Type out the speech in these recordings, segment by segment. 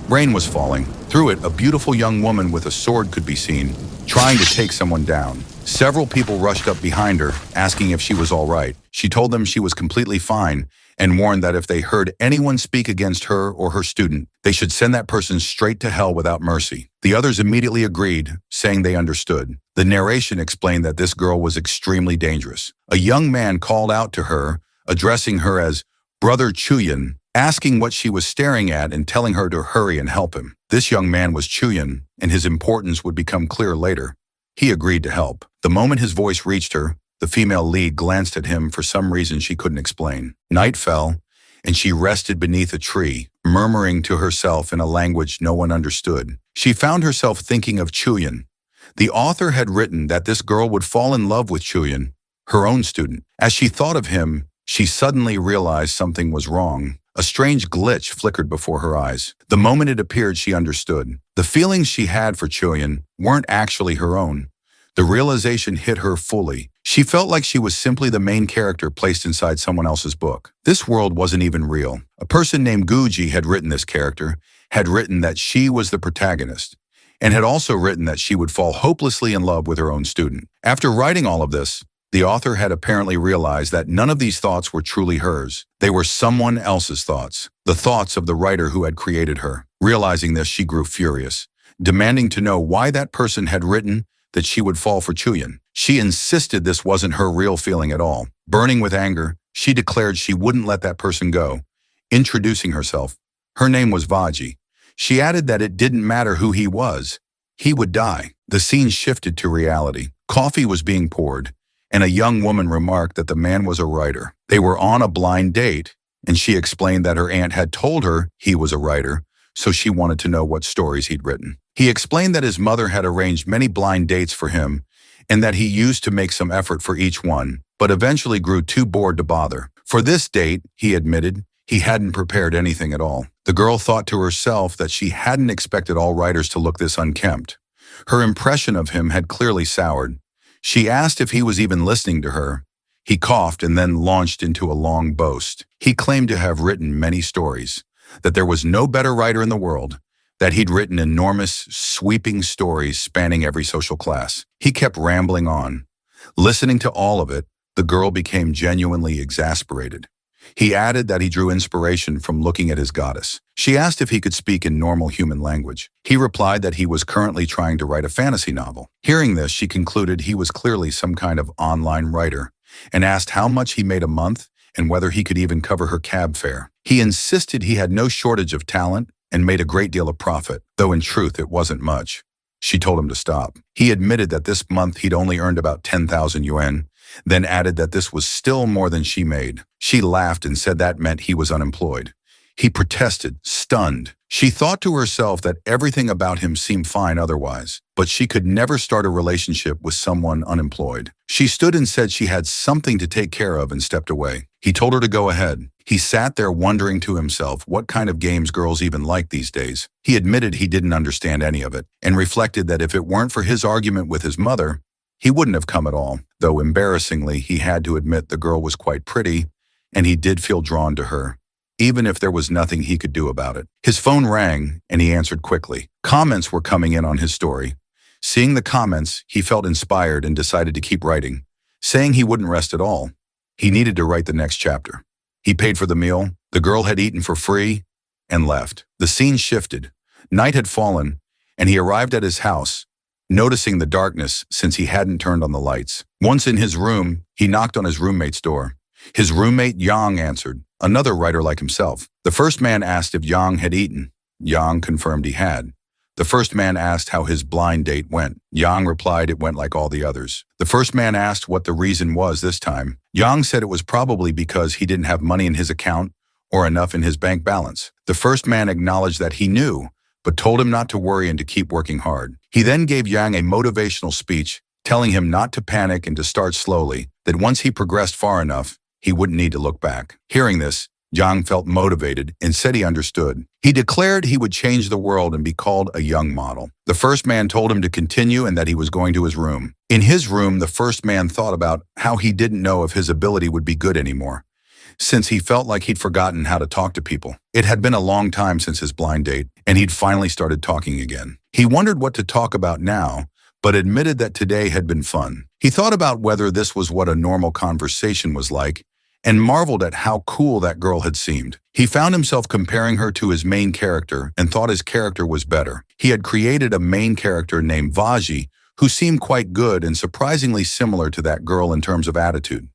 Rain was falling. Through it, a beautiful young woman with a sword could be seen, trying to take someone down. Several people rushed up behind her, asking if she was all right. She told them she was completely fine and warned that if they heard anyone speak against her or her student, they should send that person straight to hell without mercy. The others immediately agreed, saying they understood. The narration explained that this girl was extremely dangerous. A young man called out to her, addressing her as Brother Chuyan, asking what she was staring at and telling her to hurry and help him. This young man was Chuyan, and his importance would become clear later. He agreed to help. The moment his voice reached her, the female lead glanced at him for some reason she couldn't explain. Night fell, and she rested beneath a tree, murmuring to herself in a language no one understood. She found herself thinking of Chuyan. The author had written that this girl would fall in love with Chuyan, her own student. As she thought of him, she suddenly realized something was wrong. A strange glitch flickered before her eyes. The moment it appeared, she understood. The feelings she had for Chuyan weren't actually her own. The realization hit her fully. She felt like she was simply the main character placed inside someone else's book. This world wasn't even real. A person named Guji had written this character, had written that she was the protagonist, and had also written that she would fall hopelessly in love with her own student. After writing all of this, the author had apparently realized that none of these thoughts were truly hers. They were someone else's thoughts, the thoughts of the writer who had created her. Realizing this, she grew furious, demanding to know why that person had written that she would fall for Chuyan. She insisted this wasn't her real feeling at all. Burning with anger, she declared she wouldn't let that person go. Introducing herself, her name was Vaji. She added that it didn't matter who he was. He would die. The scene shifted to reality. Coffee was being poured, and a young woman remarked that the man was a writer. They were on a blind date, and she explained that her aunt had told her he was a writer, so she wanted to know what stories he'd written. He explained that his mother had arranged many blind dates for him and that he used to make some effort for each one, but eventually grew too bored to bother. For this date, he admitted, he hadn't prepared anything at all. The girl thought to herself that she hadn't expected all writers to look this unkempt. Her impression of him had clearly soured. She asked if he was even listening to her. He coughed and then launched into a long boast. He claimed to have written many stories, that there was no better writer in the world, that he'd written enormous, sweeping stories spanning every social class. He kept rambling on. Listening to all of it, the girl became genuinely exasperated. He added that he drew inspiration from looking at his goddess. She asked if he could speak in normal human language. He replied that he was currently trying to write a fantasy novel. Hearing this, she concluded he was clearly some kind of online writer and asked how much he made a month and whether he could even cover her cab fare. He insisted he had no shortage of talent and made a great deal of profit, though in truth it wasn't much. She told him to stop. He admitted that this month he'd only earned about 10,000 yuan, then added that this was still more than she made. She laughed and said that meant he was unemployed. He protested, stunned. She thought to herself that everything about him seemed fine otherwise, but she could never start a relationship with someone unemployed. She stood and said she had something to take care of and stepped away. He told her to go ahead. He sat there wondering to himself what kind of games girls even like these days. He admitted he didn't understand any of it and reflected that if it weren't for his argument with his mother, he wouldn't have come at all, though embarrassingly he had to admit the girl was quite pretty and he did feel drawn to her, even if there was nothing he could do about it. His phone rang and he answered quickly. Comments were coming in on his story. Seeing the comments, he felt inspired and decided to keep writing, saying he wouldn't rest at all. He needed to write the next chapter. He paid for the meal, the girl had eaten for free, and left. The scene shifted. Night had fallen, and he arrived at his house, noticing the darkness since he hadn't turned on the lights. Once in his room, he knocked on his roommate's door. His roommate Yang answered, another writer like himself. The first man asked if Yang had eaten. Yang confirmed he had. The first man asked how his blind date went. Yang replied it went like all the others. The first man asked what the reason was this time. Yang said it was probably because he didn't have money in his account or enough in his bank balance. The first man acknowledged that he knew, but told him not to worry and to keep working hard. He then gave Yang a motivational speech, telling him not to panic and to start slowly, that once he progressed far enough, he wouldn't need to look back. Hearing this, Yang felt motivated and said he understood. He declared he would change the world and be called a young model. The first man told him to continue and that he was going to his room. In his room, the first man thought about how he didn't know if his ability would be good anymore, since he felt like he'd forgotten how to talk to people. It had been a long time since his blind date, and he'd finally started talking again. He wondered what to talk about now, but admitted that today had been fun. He thought about whether this was what a normal conversation was like, and marveled at how cool that girl had seemed. He found himself comparing her to his main character and thought his character was better. He had created a main character named Vaji, who seemed quite good and surprisingly similar to that girl in terms of attitude.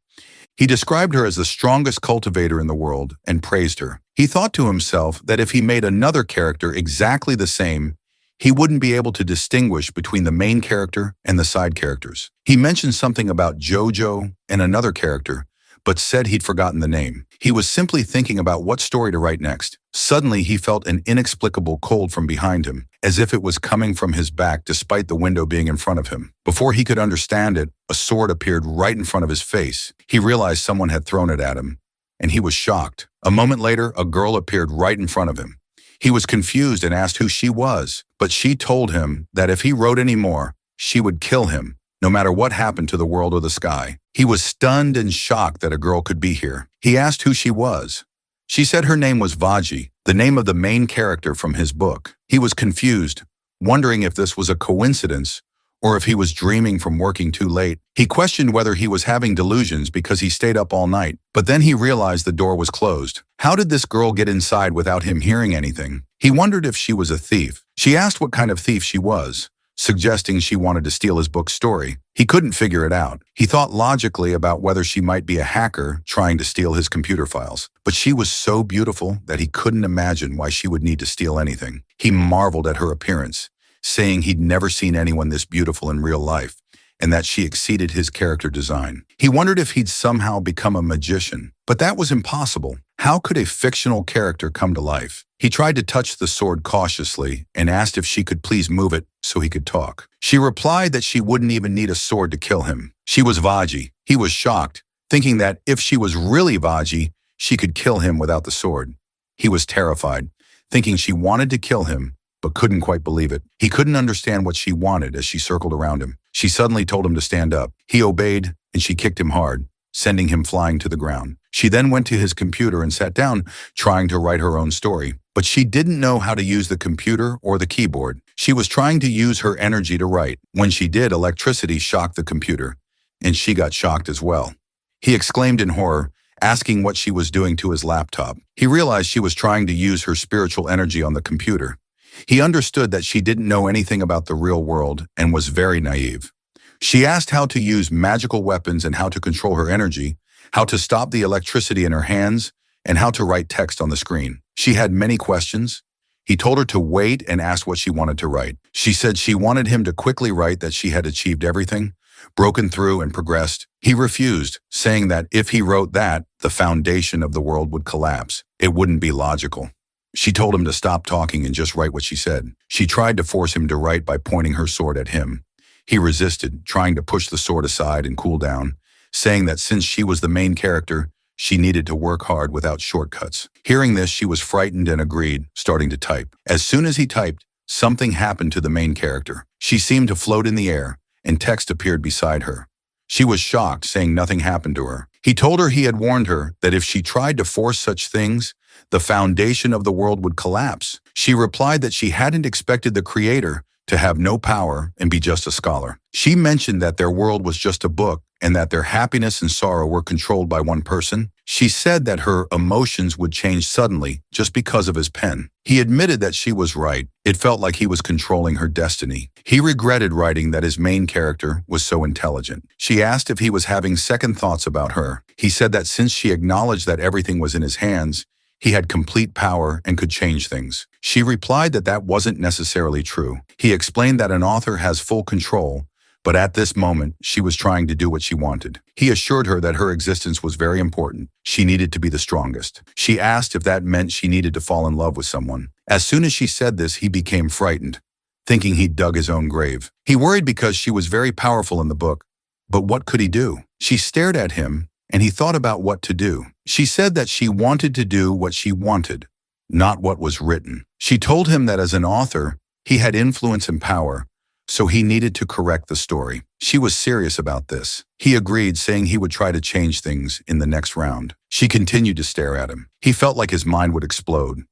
He described her as the strongest cultivator in the world and praised her. He thought to himself that if he made another character exactly the same, he wouldn't be able to distinguish between the main character and the side characters. He mentioned something about Jojo and another character, but said he'd forgotten the name. He was simply thinking about what story to write next. Suddenly, he felt an inexplicable cold from behind him, as if it was coming from his back despite the window being in front of him. Before he could understand it, a sword appeared right in front of his face. He realized someone had thrown it at him, and he was shocked. A moment later, a girl appeared right in front of him. He was confused and asked who she was, but she told him that if he wrote any more, she would kill him, no matter what happened to the world or the sky. He was stunned and shocked that a girl could be here. He asked who she was. She said her name was Vaji, the name of the main character from his book. He was confused, wondering if this was a coincidence or if he was dreaming from working too late. He questioned whether he was having delusions because he stayed up all night, but then he realized the door was closed. How did this girl get inside without him hearing anything? He wondered if she was a thief. She asked what kind of thief she was, suggesting she wanted to steal his book story. He couldn't figure it out. He thought logically about whether she might be a hacker trying to steal his computer files. But she was so beautiful that he couldn't imagine why she would need to steal anything. He marveled at her appearance, saying he'd never seen anyone this beautiful in real life, and that she exceeded his character design. He wondered if he'd somehow become a magician, but that was impossible. How could a fictional character come to life? He tried to touch the sword cautiously and asked if she could please move it so he could talk. She replied that she wouldn't even need a sword to kill him. She was Vaji. He was shocked, thinking that if she was really Vaji, she could kill him without the sword. He was terrified, thinking she wanted to kill him, but couldn't quite believe it. He couldn't understand what she wanted as she circled around him. She suddenly told him to stand up. He obeyed, and she kicked him hard, sending him flying to the ground. She then went to his computer and sat down, trying to write her own story. But she didn't know how to use the computer or the keyboard. She was trying to use her energy to write. When she did, electricity shocked the computer, and she got shocked as well. He exclaimed in horror, asking what she was doing to his laptop. He realized she was trying to use her spiritual energy on the computer. He understood that she didn't know anything about the real world and was very naive. She asked how to use magical weapons and how to control her energy, how to stop the electricity in her hands, and how to write text on the screen. She had many questions. He told her to wait and asked what she wanted to write. She said she wanted him to quickly write that she had achieved everything, broken through and progressed. He refused, saying that if he wrote that, the foundation of the world would collapse. It wouldn't be logical. She told him to stop talking and just write what she said. She tried to force him to write by pointing her sword at him. He resisted, trying to push the sword aside and cool down, saying that since she was the main character, she needed to work hard without shortcuts. Hearing this, she was frightened and agreed, starting to type. As soon as he typed, something happened to the main character. She seemed to float in the air, and text appeared beside her. She was shocked, saying nothing happened to her. He told her he had warned her that if she tried to force such things, the foundation of the world would collapse. She replied that she hadn't expected the creator to have no power and be just a scholar. She mentioned that their world was just a book and that their happiness and sorrow were controlled by one person. She said that her emotions would change suddenly just because of his pen. He admitted that she was right. It felt like he was controlling her destiny. He regretted writing that his main character was so intelligent. She asked if he was having second thoughts about her. He said that since she acknowledged that everything was in his hands, he had complete power and could change things. She replied that that wasn't necessarily true. He explained that an author has full control, but at this moment, she was trying to do what she wanted. He assured her that her existence was very important. She needed to be the strongest. She asked if that meant she needed to fall in love with someone. As soon as she said this, he became frightened, thinking he'd dug his own grave. He worried because she was very powerful in the book, but what could he do? She stared at him, and he thought about what to do. She said that she wanted to do what she wanted, not what was written. She told him that as an author, he had influence and power, so he needed to correct the story. She was serious about this. He agreed, saying he would try to change things in the next round. She continued to stare at him. He felt like his mind would explode.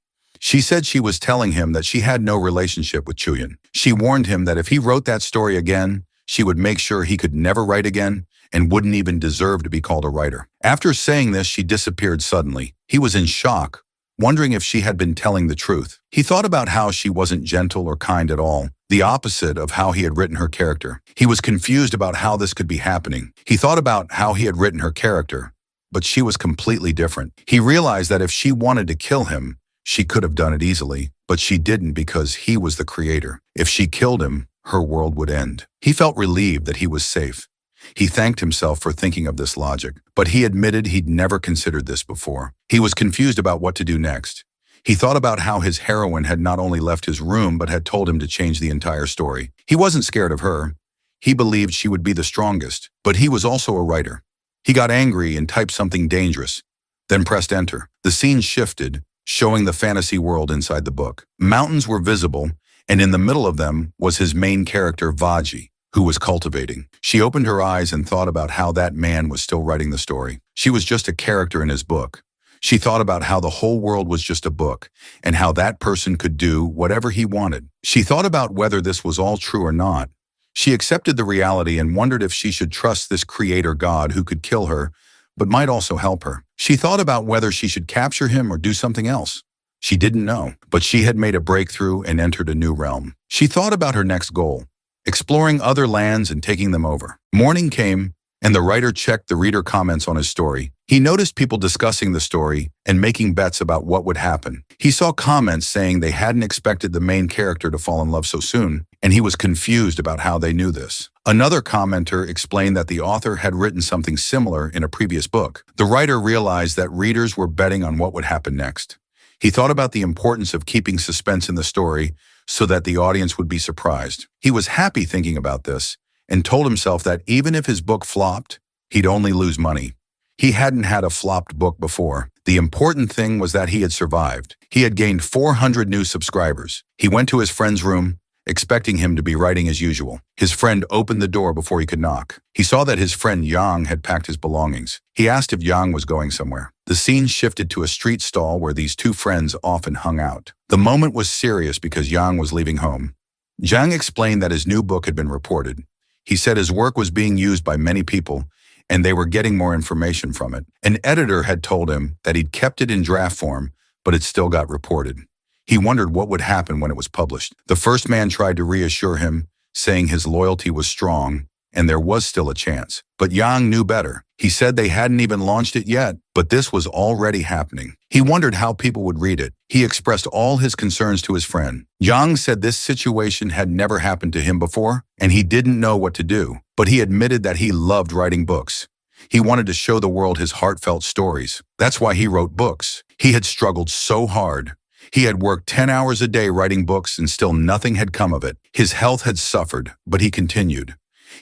She said she was telling him that she had no relationship with Chuyin. She warned him that if he wrote that story again, she would make sure he could never write again and wouldn't even deserve to be called a writer. After saying this, she disappeared suddenly. He was in shock, wondering if she had been telling the truth. He thought about how she wasn't gentle or kind at all, the opposite of how he had written her character. He was confused about how this could be happening. He thought about how he had written her character, but she was completely different. He realized that if she wanted to kill him, she could have done it easily, but she didn't because he was the creator. If she killed him, her world would end. He felt relieved that he was safe. He thanked himself for thinking of this logic, but he admitted he'd never considered this before. He was confused about what to do next. He thought about how his heroine had not only left his room but had told him to change the entire story. He wasn't scared of her. He believed she would be the strongest, but he was also a writer. He got angry and typed something dangerous, then pressed enter. The scene shifted, showing the fantasy world inside the book. Mountains were visible, and in the middle of them was his main character, Vaji, who was cultivating. She opened her eyes and thought about how that man was still writing the story. She was just a character in his book. She thought about how the whole world was just a book, and how that person could do whatever he wanted. She thought about whether this was all true or not. She accepted the reality and wondered if she should trust this creator god who could kill her, but might also help her. She thought about whether she should capture him or do something else. She didn't know, but she had made a breakthrough and entered a new realm. She thought about her next goal, exploring other lands and taking them over. Morning came, and the writer checked the reader comments on his story. He noticed people discussing the story and making bets about what would happen. He saw comments saying they hadn't expected the main character to fall in love so soon, and he was confused about how they knew this. Another commenter explained that the author had written something similar in a previous book. The writer realized that readers were betting on what would happen next. He thought about the importance of keeping suspense in the story so that the audience would be surprised. He was happy thinking about this and told himself that even if his book flopped, he'd only lose money. He hadn't had a flopped book before. The important thing was that he had survived. He had gained 400 new subscribers. He went to his friend's room, expecting him to be writing as usual. His friend opened the door before he could knock. He saw that his friend Yang had packed his belongings. He asked if Yang was going somewhere. The scene shifted to a street stall where these two friends often hung out. The moment was serious because Yang was leaving home. Yang explained that his new book had been reported. He said his work was being used by many people, and they were getting more information from it. An editor had told him that he'd kept it in draft form, but it still got reported. He wondered what would happen when it was published. The first man tried to reassure him, saying his loyalty was strong and there was still a chance. But Yang knew better. He said they hadn't even launched it yet, but this was already happening. He wondered how people would read it. He expressed all his concerns to his friend. Yang said this situation had never happened to him before, and he didn't know what to do. But he admitted that he loved writing books. He wanted to show the world his heartfelt stories. That's why he wrote books. He had struggled so hard. He had worked 10 hours a day writing books and still nothing had come of it. His health had suffered, but he continued.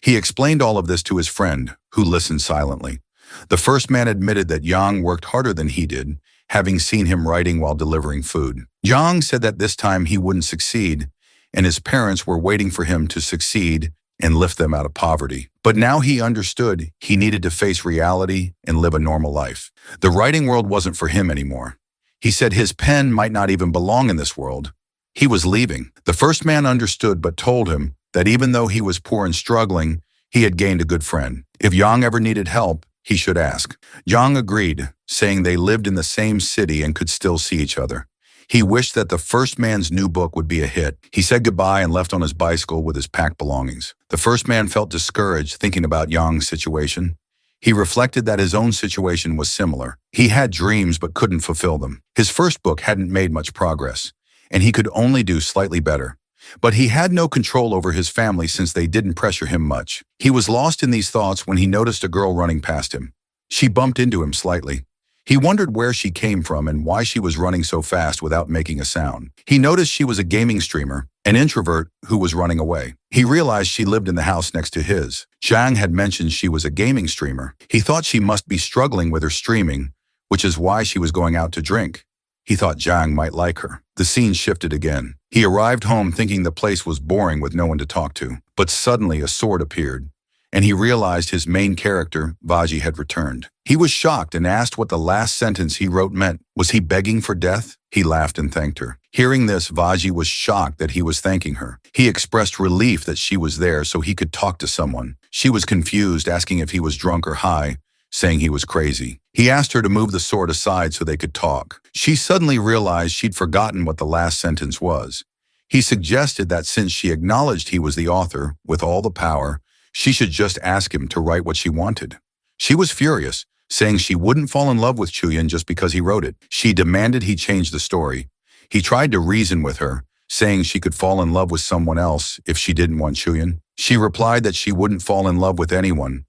He explained all of this to his friend, who listened silently. The first man admitted that Yang worked harder than he did, having seen him writing while delivering food. Yang said that this time he wouldn't succeed, and his parents were waiting for him to succeed and lift them out of poverty. But now he understood he needed to face reality and live a normal life. The writing world wasn't for him anymore. He said his pen might not even belong in this world. He was leaving. The first man understood but told him that even though he was poor and struggling, he had gained a good friend. If Yang ever needed help, he should ask. Yang agreed, saying they lived in the same city and could still see each other. He wished that the first man's new book would be a hit. He said goodbye and left on his bicycle with his packed belongings. The first man felt discouraged thinking about Yang's situation. He reflected that his own situation was similar. He had dreams but couldn't fulfill them. His first book hadn't made much progress, and he could only do slightly better. But he had no control over his family since they didn't pressure him much. He was lost in these thoughts when he noticed a girl running past him. She bumped into him slightly. He wondered where she came from and why she was running so fast without making a sound. He noticed she was a gaming streamer, an introvert who was running away. He realized she lived in the house next to his. Zhang had mentioned she was a gaming streamer. He thought she must be struggling with her streaming, which is why she was going out to drink. He thought Zhang might like her. The scene shifted again. He arrived home thinking the place was boring with no one to talk to. But suddenly a sword appeared, and he realized his main character, Vaji, had returned. He was shocked and asked what the last sentence he wrote meant. Was he begging for death? He laughed and thanked her. Hearing this, Vaji was shocked that he was thanking her. He expressed relief that she was there so he could talk to someone. She was confused, asking if he was drunk or high, saying he was crazy. He asked her to move the sword aside so they could talk. She suddenly realized she'd forgotten what the last sentence was. He suggested that since she acknowledged he was the author, with all the power, she should just ask him to write what she wanted. She was furious, saying she wouldn't fall in love with Chuyin just because he wrote it. She demanded he change the story. He tried to reason with her, saying she could fall in love with someone else if she didn't want Chuyin. She replied that she wouldn't fall in love with anyone,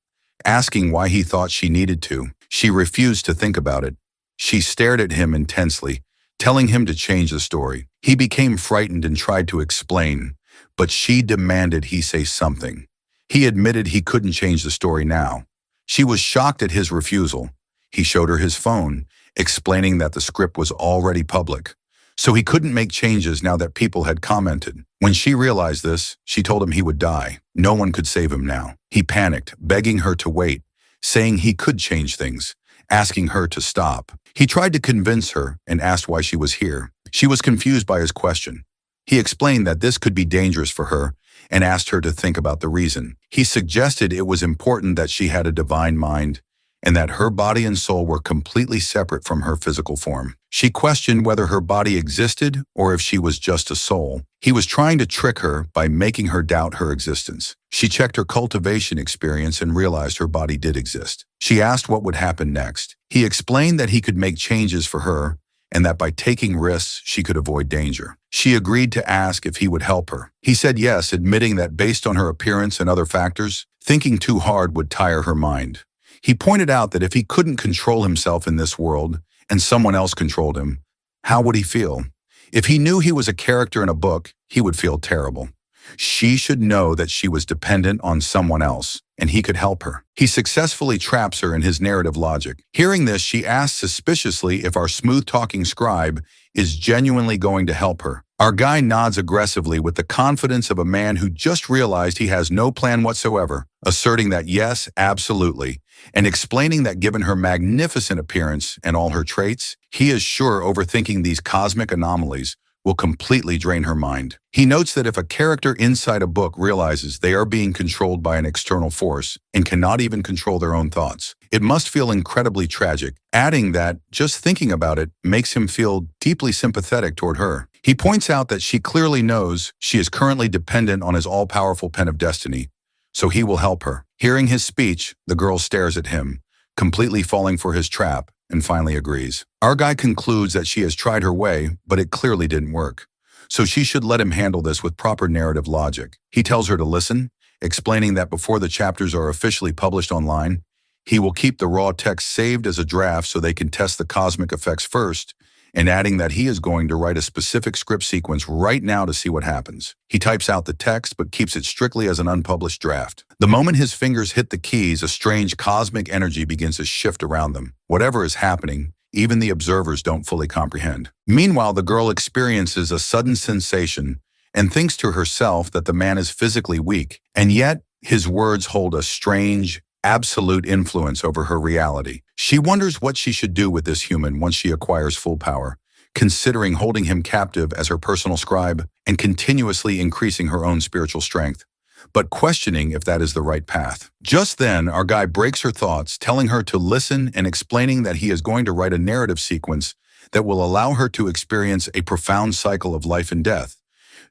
asking why he thought she needed to. She refused to think about it. She stared at him intensely, telling him to change the story. He became frightened and tried to explain, but she demanded he say something. He admitted he couldn't change the story now. She was shocked at his refusal. He showed her his phone, explaining that the script was already public, so he couldn't make changes now that people had commented. When she realized this, she told him he would die. No one could save him now. He panicked, begging her to wait, saying he could change things, asking her to stop. He tried to convince her and asked why she was here. She was confused by his question. He explained that this could be dangerous for her and asked her to think about the reason. He suggested it was important that she had a divine mind and that her body and soul were completely separate from her physical form. She questioned whether her body existed or if she was just a soul. He was trying to trick her by making her doubt her existence. She checked her cultivation experience and realized her body did exist. She asked what would happen next. He explained that he could make changes for her and that by taking risks, she could avoid danger. She agreed to ask if he would help her. He said yes, admitting that based on her appearance and other factors, thinking too hard would tire her mind. He pointed out that if he couldn't control himself in this world and someone else controlled him, how would he feel? If he knew he was a character in a book, he would feel terrible. She should know that she was dependent on someone else, and he could help her. He successfully traps her in his narrative logic. Hearing this, she asks suspiciously if our smooth-talking scribe is genuinely going to help her. Our guy nods aggressively with the confidence of a man who just realized he has no plan whatsoever, asserting that yes, absolutely, and explaining that given her magnificent appearance and all her traits, he is sure overthinking these cosmic anomalies will completely drain her mind. He notes that if a character inside a book realizes they are being controlled by an external force and cannot even control their own thoughts, it must feel incredibly tragic, adding that just thinking about it makes him feel deeply sympathetic toward her. He points out that she clearly knows she is currently dependent on his all-powerful pen of destiny, so he will help her. Hearing his speech, the girl stares at him, completely falling for his trap, and finally agrees. Our guy concludes that she has tried her way, but it clearly didn't work. So she should let him handle this with proper narrative logic. He tells her to listen, explaining that before the chapters are officially published online, he will keep the raw text saved as a draft so they can test the cosmic effects first, and adding that he is going to write a specific script sequence right now to see what happens. He types out the text but keeps it strictly as an unpublished draft. The moment his fingers hit the keys, a strange cosmic energy begins to shift around them. Whatever is happening, even the observers don't fully comprehend. Meanwhile, the girl experiences a sudden sensation and thinks to herself that the man is physically weak, and yet his words hold a strange, absolute influence over her reality. She wonders what she should do with this human once she acquires full power, considering holding him captive as her personal scribe and continuously increasing her own spiritual strength, but questioning if that is the right path. Just then, our guy breaks her thoughts, telling her to listen and explaining that he is going to write a narrative sequence that will allow her to experience a profound cycle of life and death,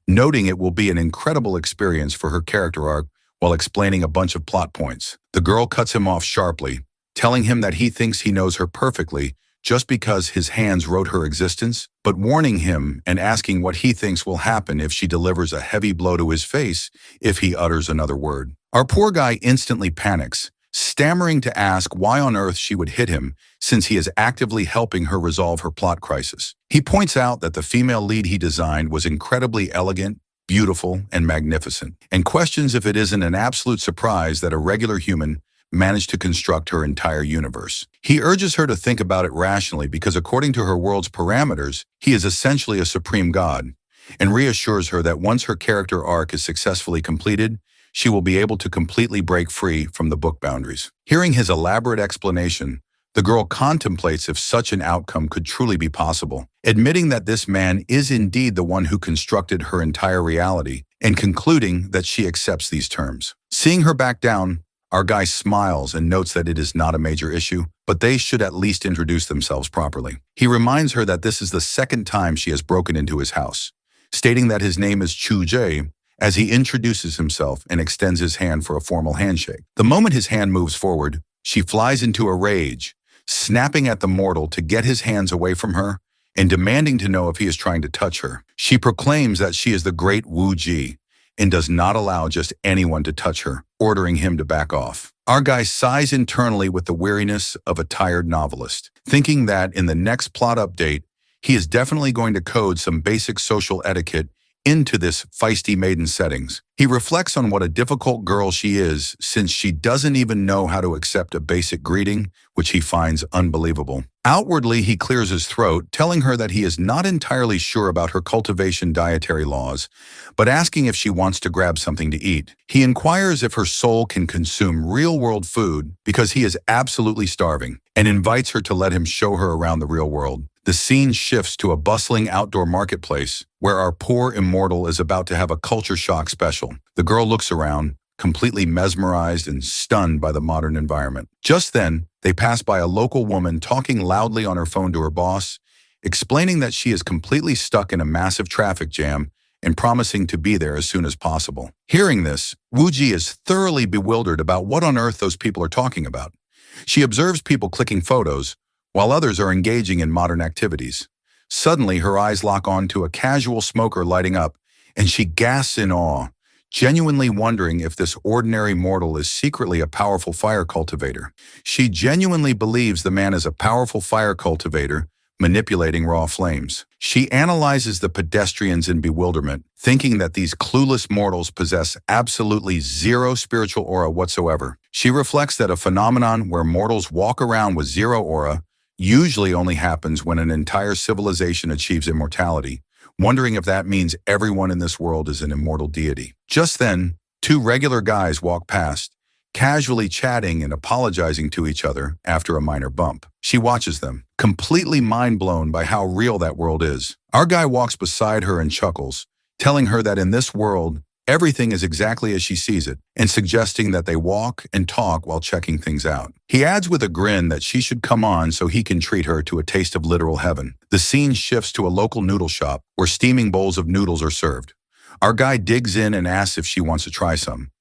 noting it will be an incredible experience for her character arc while explaining a bunch of plot points. The girl cuts him off sharply, telling him that he thinks he knows her perfectly just because his hands wrote her existence, but warning him and asking what he thinks will happen if she delivers a heavy blow to his face if he utters another word. Our poor guy instantly panics, stammering to ask why on earth she would hit him since he is actively helping her resolve her plot crisis. He points out that the female lead he designed was incredibly elegant, beautiful, and magnificent, and questions if it isn't an absolute surprise that a regular human managed to construct her entire universe. He urges her to think about it rationally because according to her world's parameters, he is essentially a supreme god, and reassures her that once her character arc is successfully completed, she will be able to completely break free from the book boundaries. Hearing his elaborate explanation, the girl contemplates if such an outcome could truly be possible, admitting that this man is indeed the one who constructed her entire reality and concluding that she accepts these terms. Seeing her back down, our guy smiles and notes that it is not a major issue, but they should at least introduce themselves properly. He reminds her that this is the second time she has broken into his house, stating that his name is Chu Jae as he introduces himself and extends his hand for a formal handshake. The moment his hand moves forward, she flies into a rage, snapping at the mortal to get his hands away from her and demanding to know if he is trying to touch her. She proclaims that she is the great Wu Ji and does not allow just anyone to touch her, ordering him to back off. Our guy sighs internally with the weariness of a tired novelist, thinking that in the next plot update, he is definitely going to code some basic social etiquette into this feisty maiden settings. He reflects on what a difficult girl she is since she doesn't even know how to accept a basic greeting, which he finds unbelievable. Outwardly, he clears his throat, telling her that he is not entirely sure about her cultivation dietary laws, but asking if she wants to grab something to eat. He inquires if her soul can consume real-world food because he is absolutely starving, and invites her to let him show her around the real world. The scene shifts to a bustling outdoor marketplace where our poor immortal is about to have a culture shock special. The girl looks around, completely mesmerized and stunned by the modern environment. Just then, they pass by a local woman talking loudly on her phone to her boss, explaining that she is completely stuck in a massive traffic jam and promising to be there as soon as possible. Hearing this, Wuji is thoroughly bewildered about what on earth those people are talking about. She observes people clicking photos, while others are engaging in modern activities. Suddenly, her eyes lock on to a casual smoker lighting up, and she gasps in awe, genuinely wondering if this ordinary mortal is secretly a powerful fire cultivator. She genuinely believes the man is a powerful fire cultivator, manipulating raw flames. She analyzes the pedestrians in bewilderment, thinking that these clueless mortals possess absolutely zero spiritual aura whatsoever. She reflects that a phenomenon where mortals walk around with zero aura usually only happens when an entire civilization achieves immortality, wondering if that means everyone in this world is an immortal deity. Just then, two regular guys walk past, casually chatting and apologizing to each other after a minor bump. She watches them, completely mind-blown by how real that world is. Our guy walks beside her and chuckles, telling her that in this world, everything is exactly as she sees it, and suggesting that they walk and talk while checking things out. He adds with a grin that she should come on so he can treat her to a taste of literal heaven. The scene shifts to a local noodle shop where steaming bowls of noodles are served. Our guy digs in and asks if she wants to try some.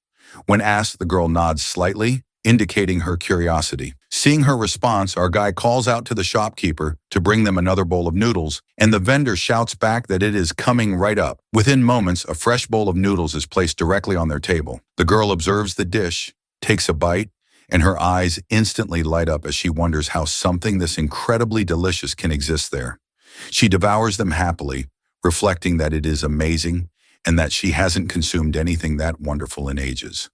When asked, the girl nods slightly, indicating her curiosity. Seeing her response, our guy calls out to the shopkeeper to bring them another bowl of noodles, and the vendor shouts back that it is coming right up. Within moments, a fresh bowl of noodles is placed directly on their table. The girl observes the dish, takes a bite, and her eyes instantly light up as she wonders how something this incredibly delicious can exist there. She devours them happily, reflecting that it is amazing and that she hasn't consumed anything that wonderful in ages.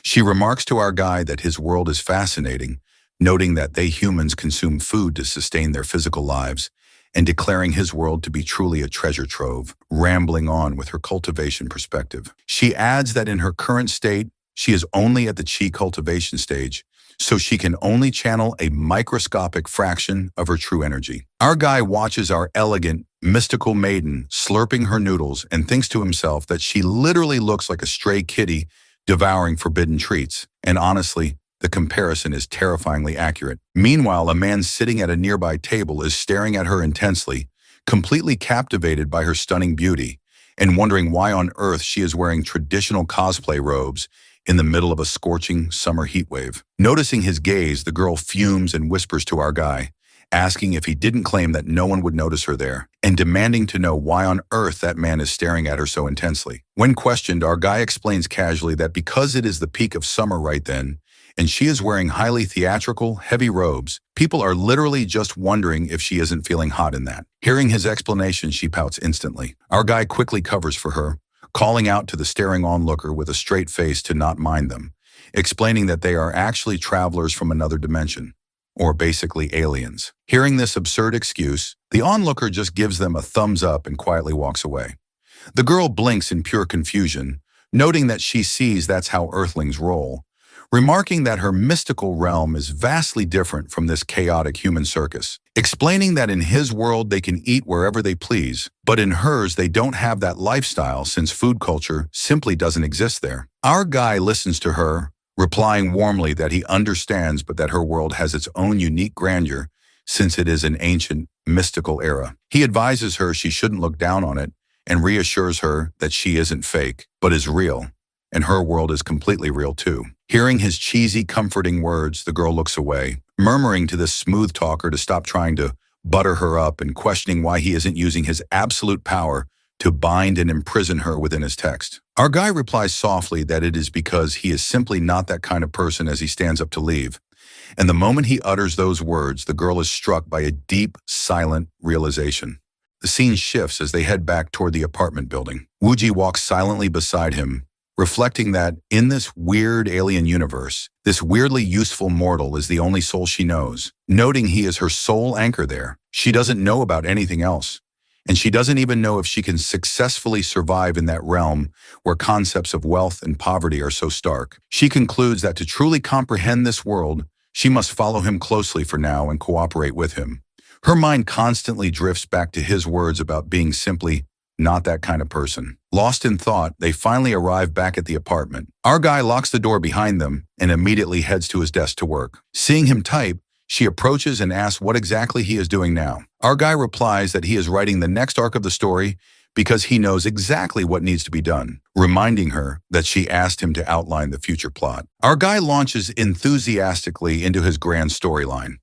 She remarks to our guy that his world is fascinating, noting that they humans consume food to sustain their physical lives, and declaring his world to be truly a treasure trove, rambling on with her cultivation perspective. She adds that in her current state, she is only at the chi cultivation stage, so she can only channel a microscopic fraction of her true energy. Our guy watches our elegant, mystical maiden slurping her noodles and thinks to himself that she literally looks like a stray kitty devouring forbidden treats. And honestly, the comparison is terrifyingly accurate. Meanwhile, a man sitting at a nearby table is staring at her intensely, completely captivated by her stunning beauty, and wondering why on earth she is wearing traditional cosplay robes in the middle of a scorching summer heatwave. Noticing his gaze, the girl fumes and whispers to our guy, asking if he didn't claim that no one would notice her there, and demanding to know why on earth that man is staring at her so intensely. When questioned, our guy explains casually that because it is the peak of summer right then, and she is wearing highly theatrical, heavy robes, people are literally just wondering if she isn't feeling hot in that. Hearing his explanation, she pouts instantly. Our guy quickly covers for her, calling out to the staring onlooker with a straight face to not mind them, explaining that they are actually travelers from another dimension, or basically aliens. Hearing this absurd excuse, the onlooker just gives them a thumbs up and quietly walks away. The girl blinks in pure confusion, noting that she sees that's how Earthlings roll, remarking that her mystical realm is vastly different from this chaotic human circus, explaining that in his world they can eat wherever they please, but in hers they don't have that lifestyle since food culture simply doesn't exist there. Our guy listens to her, replying warmly that he understands but that her world has its own unique grandeur since it is an ancient, mystical era. He advises her she shouldn't look down on it and reassures her that she isn't fake, but is real, and her world is completely real too. Hearing his cheesy, comforting words, the girl looks away, murmuring to this smooth talker to stop trying to butter her up and questioning why he isn't using his absolute power to bind and imprison her within his text. Our guy replies softly that it is because he is simply not that kind of person as he stands up to leave. And the moment he utters those words, the girl is struck by a deep, silent realization. The scene shifts as they head back toward the apartment building. Wooji walks silently beside him, reflecting that in this weird alien universe, this weirdly useful mortal is the only soul she knows. Noting he is her sole anchor there, she doesn't know about anything else. And she doesn't even know if she can successfully survive in that realm where concepts of wealth and poverty are so stark. She concludes that to truly comprehend this world, she must follow him closely for now and cooperate with him. Her mind constantly drifts back to his words about being simply not that kind of person. Lost in thought, they finally arrive back at the apartment. Our guy locks the door behind them and immediately heads to his desk to work. Seeing him type, she approaches and asks what exactly he is doing now. Our guy replies that he is writing the next arc of the story because he knows exactly what needs to be done, reminding her that she asked him to outline the future plot. Our guy launches enthusiastically into his grand storyline.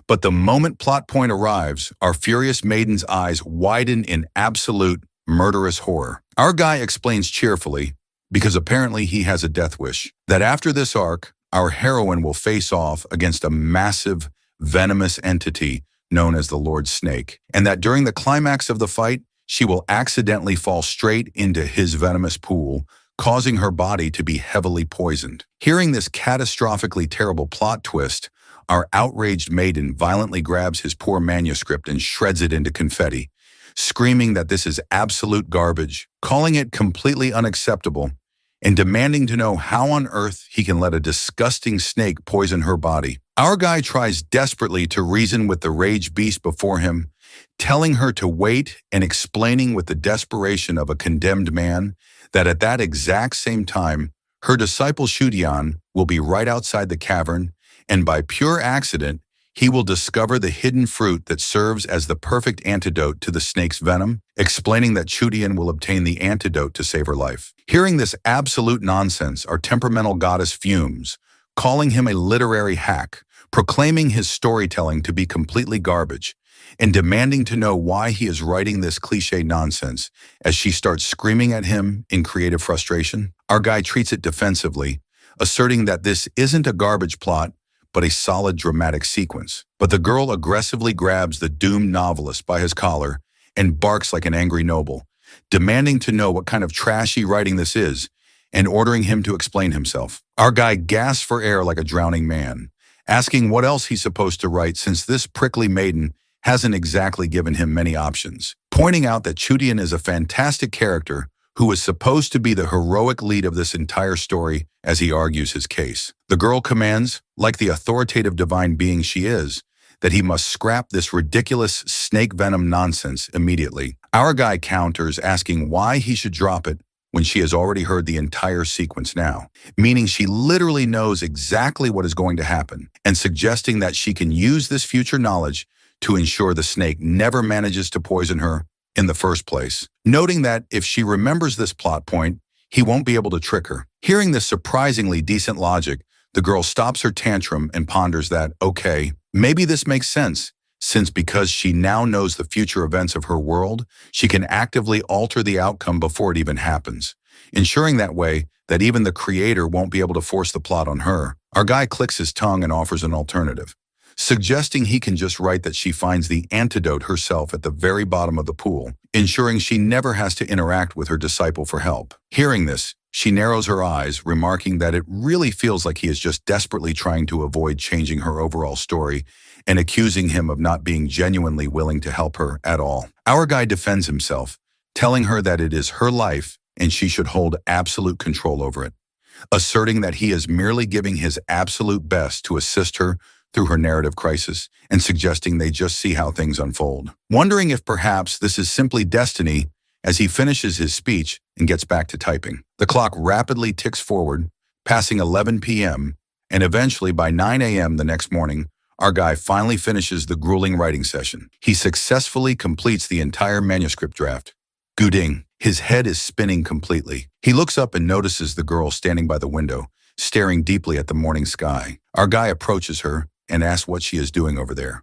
But the moment plot point arrives, our furious maiden's eyes widen in absolute murderous horror. Our guy explains cheerfully, because apparently he has a death wish, that after this arc, our heroine will face off against a massive, venomous entity known as the Lord Snake, and that during the climax of the fight, she will accidentally fall straight into his venomous pool, causing her body to be heavily poisoned. Hearing this catastrophically terrible plot twist, our outraged maiden violently grabs his poor manuscript and shreds it into confetti, screaming that this is absolute garbage, calling it completely unacceptable, and demanding to know how on earth he can let a disgusting snake poison her body. Our guy tries desperately to reason with the rage beast before him, telling her to wait and explaining with the desperation of a condemned man that at that exact same time, her disciple Shudian will be right outside the cavern, and by pure accident, he will discover the hidden fruit that serves as the perfect antidote to the snake's venom, explaining that Chudian will obtain the antidote to save her life. Hearing this absolute nonsense, our temperamental goddess fumes, calling him a literary hack, proclaiming his storytelling to be completely garbage, and demanding to know why he is writing this cliché nonsense as she starts screaming at him in creative frustration. Our guy treats it defensively, asserting that this isn't a garbage plot, but a solid dramatic sequence. But the girl aggressively grabs the doomed novelist by his collar and barks like an angry noble, demanding to know what kind of trashy writing this is and ordering him to explain himself. Our guy gasps for air like a drowning man, asking what else he's supposed to write since this prickly maiden hasn't exactly given him many options, pointing out that Chudian is a fantastic character who is supposed to be the heroic lead of this entire story as he argues his case. The girl commands, like the authoritative divine being she is, that he must scrap this ridiculous snake venom nonsense immediately. Our guy counters, asking why he should drop it when she has already heard the entire sequence now, meaning she literally knows exactly what is going to happen, and suggesting that she can use this future knowledge to ensure the snake never manages to poison her in the first place, noting that if she remembers this plot point, he won't be able to trick her. Hearing this surprisingly decent logic, the girl stops her tantrum and ponders that, okay, maybe this makes sense, since because she now knows the future events of her world, she can actively alter the outcome before it even happens, ensuring that way that even the creator won't be able to force the plot on her. Our guy clicks his tongue and offers an alternative, suggesting he can just write that she finds the antidote herself at the very bottom of the pool, ensuring she never has to interact with her disciple for help. Hearing this, she narrows her eyes, remarking that it really feels like he is just desperately trying to avoid changing her overall story and accusing him of not being genuinely willing to help her at all. Our guy defends himself, telling her that it is her life and she should hold absolute control over it, asserting that he is merely giving his absolute best to assist her through her narrative crisis and suggesting they just see how things unfold. Wondering if perhaps this is simply destiny as he finishes his speech and gets back to typing. The clock rapidly ticks forward, passing 11 p.m., and eventually by 9 a.m. the next morning, our guy finally finishes the grueling writing session. He successfully completes the entire manuscript draft. Guding, his head is spinning completely. He looks up and notices the girl standing by the window, staring deeply at the morning sky. Our guy approaches her and asks what she is doing over there,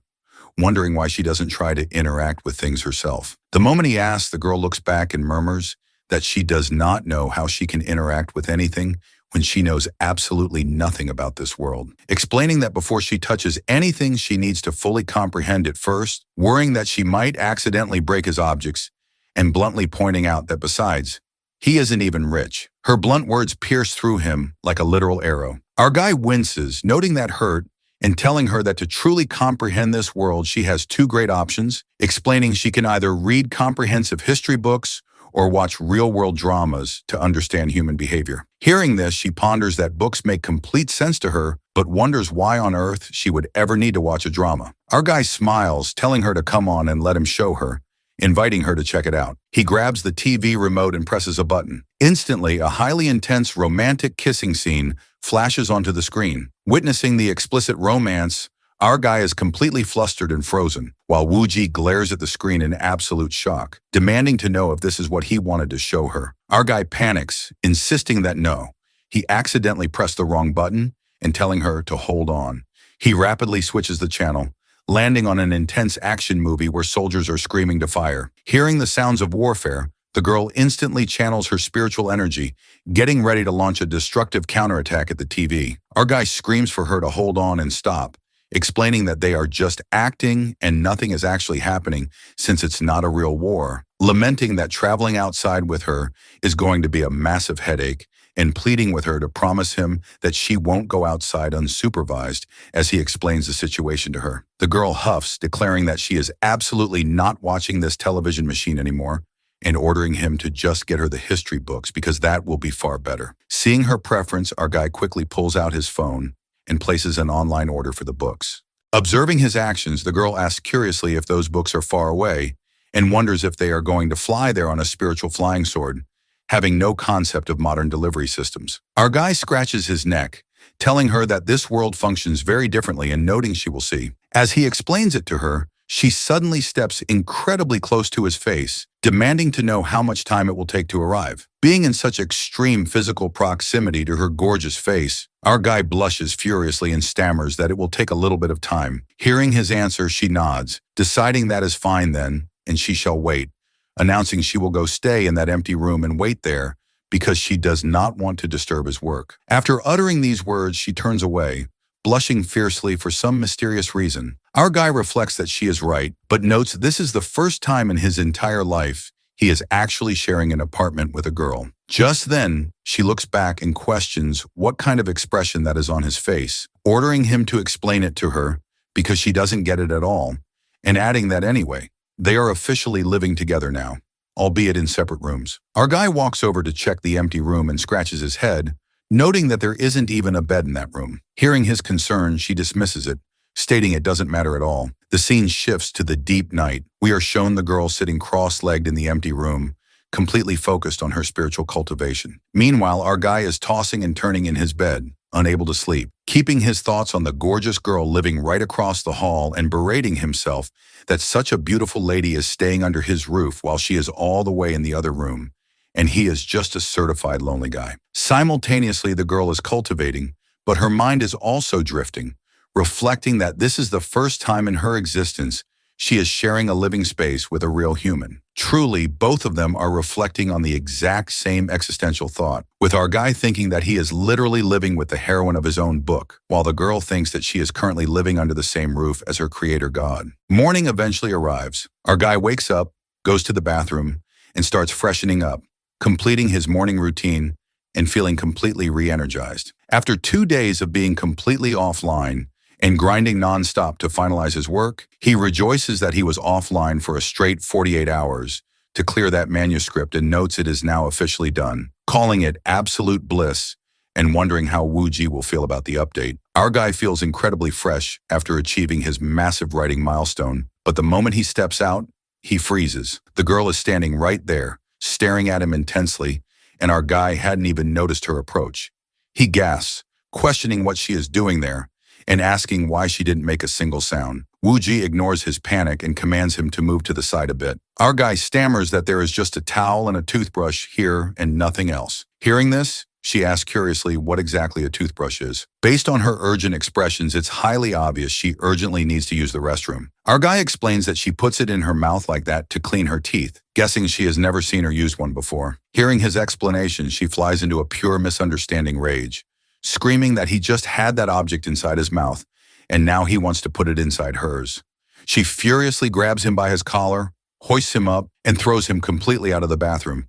wondering why she doesn't try to interact with things herself. The moment he asks, the girl looks back and murmurs that she does not know how she can interact with anything when she knows absolutely nothing about this world, explaining that before she touches anything, she needs to fully comprehend it first, worrying that she might accidentally break his objects, and bluntly pointing out that besides, he isn't even rich. Her blunt words pierce through him like a literal arrow. Our guy winces, noting that hurt, and telling her that to truly comprehend this world, she has two great options, explaining she can either read comprehensive history books or watch real-world dramas to understand human behavior. Hearing this, she ponders that books make complete sense to her, but wonders why on earth she would ever need to watch a drama. Our guy smiles, telling her to come on and let him show her, inviting her to check it out. He grabs the TV remote and presses a button. Instantly, a highly intense romantic kissing scene flashes onto the screen. Witnessing the explicit romance, our guy is completely flustered and frozen, while Wooji glares at the screen in absolute shock, demanding to know if this is what he wanted to show her. Our guy panics, insisting that no, he accidentally pressed the wrong button and telling her to hold on. He rapidly switches the channel, landing on an intense action movie where soldiers are screaming to fire. Hearing the sounds of warfare, the girl instantly channels her spiritual energy, getting ready to launch a destructive counterattack at the TV. Our guy screams for her to hold on and stop, explaining that they are just acting and nothing is actually happening since it's not a real war, lamenting that traveling outside with her is going to be a massive headache, and pleading with her to promise him that she won't go outside unsupervised as he explains the situation to her. The girl huffs, declaring that she is absolutely not watching this television machine anymore, and ordering him to just get her the history books because that will be far better. Seeing her preference, our guy quickly pulls out his phone and places an online order for the books. Observing his actions, the girl asks curiously if those books are far away and wonders if they are going to fly there on a spiritual flying sword, having no concept of modern delivery systems. Our guy scratches his neck, telling her that this world functions very differently and noting she will see. As he explains it to her, she suddenly steps incredibly close to his face, demanding to know how much time it will take to arrive. Being in such extreme physical proximity to her gorgeous face, our guy blushes furiously and stammers that it will take a little bit of time. Hearing his answer, she nods, deciding that is fine then, and she shall wait, announcing she will go stay in that empty room and wait there because she does not want to disturb his work. After uttering these words, she turns away, blushing fiercely for some mysterious reason. Our guy reflects that she is right, but notes this is the first time in his entire life he is actually sharing an apartment with a girl. Just then, she looks back and questions what kind of expression that is on his face, ordering him to explain it to her because she doesn't get it at all, and adding that anyway, they are officially living together now, albeit in separate rooms. Our guy walks over to check the empty room and scratches his head, noting that there isn't even a bed in that room. Hearing his concern, she dismisses it, stating it doesn't matter at all. The scene shifts to the deep night. We are shown the girl sitting cross-legged in the empty room, completely focused on her spiritual cultivation. Meanwhile, our guy is tossing and turning in his bed, unable to sleep, keeping his thoughts on the gorgeous girl living right across the hall and berating himself that such a beautiful lady is staying under his roof while she is all the way in the other room, and he is just a certified lonely guy. Simultaneously, the girl is cultivating, but her mind is also drifting, reflecting that this is the first time in her existence she is sharing a living space with a real human. Truly, both of them are reflecting on the exact same existential thought, with our guy thinking that he is literally living with the heroine of his own book, while the girl thinks that she is currently living under the same roof as her creator god. Morning eventually arrives. Our guy wakes up, goes to the bathroom, and starts freshening up, completing his morning routine and feeling completely re-energized. After 2 days of being completely offline and grinding nonstop to finalize his work, he rejoices that he was offline for a straight 48 hours to clear that manuscript and notes it is now officially done, calling it absolute bliss and wondering how Wooji will feel about the update. Our guy feels incredibly fresh after achieving his massive writing milestone, but the moment he steps out, he freezes. The girl is standing right there, staring at him intensely, and our guy hadn't even noticed her approach. He gasps, questioning what she is doing there, and asking why she didn't make a single sound. Wooji ignores his panic and commands him to move to the side a bit. Our guy stammers that there is just a towel and a toothbrush here and nothing else. Hearing this, she asks curiously what exactly a toothbrush is. Based on her urgent expressions, it's highly obvious she urgently needs to use the restroom. Our guy explains that she puts it in her mouth like that to clean her teeth, guessing she has never seen her use one before. Hearing his explanation, she flies into a pure misunderstanding rage, screaming that he just had that object inside his mouth, and now he wants to put it inside hers. She furiously grabs him by his collar, hoists him up, and throws him completely out of the bathroom,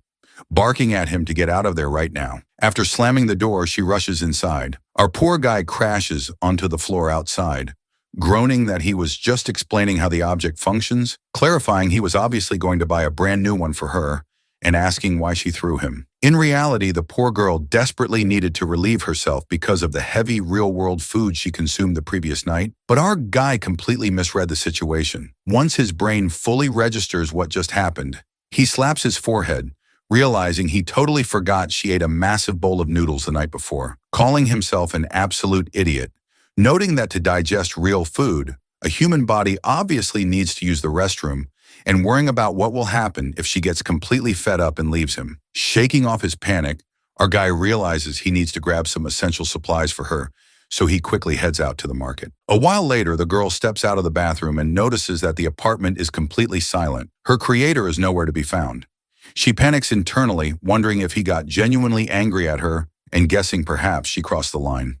barking at him to get out of there right now. After slamming the door, she rushes inside. Our poor guy crashes onto the floor outside, groaning that he was just explaining how the object functions, clarifying he was obviously going to buy a brand new one for her, and asking why she threw him. In reality, the poor girl desperately needed to relieve herself because of the heavy real-world food she consumed the previous night, but our guy completely misread the situation. Once his brain fully registers what just happened, he slaps his forehead, realizing he totally forgot she ate a massive bowl of noodles the night before, calling himself an absolute idiot, noting that to digest real food, a human body obviously needs to use the restroom, and worrying about what will happen if she gets completely fed up and leaves him. Shaking off his panic, our guy realizes he needs to grab some essential supplies for her, so he quickly heads out to the market. A while later, the girl steps out of the bathroom and notices that the apartment is completely silent. Her creator is nowhere to be found. She panics internally, wondering if he got genuinely angry at her and guessing perhaps she crossed the line.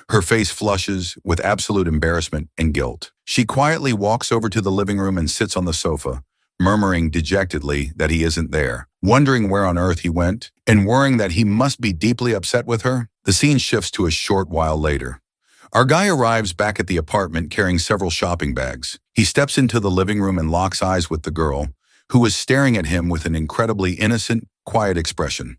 Her face flushes with absolute embarrassment and guilt. She quietly walks over to the living room and sits on the sofa, murmuring dejectedly that he isn't there, wondering where on earth he went, and worrying that he must be deeply upset with her. The scene shifts to a short while later. Our guy arrives back at the apartment carrying several shopping bags. He steps into the living room and locks eyes with the girl, who is staring at him with an incredibly innocent, quiet expression.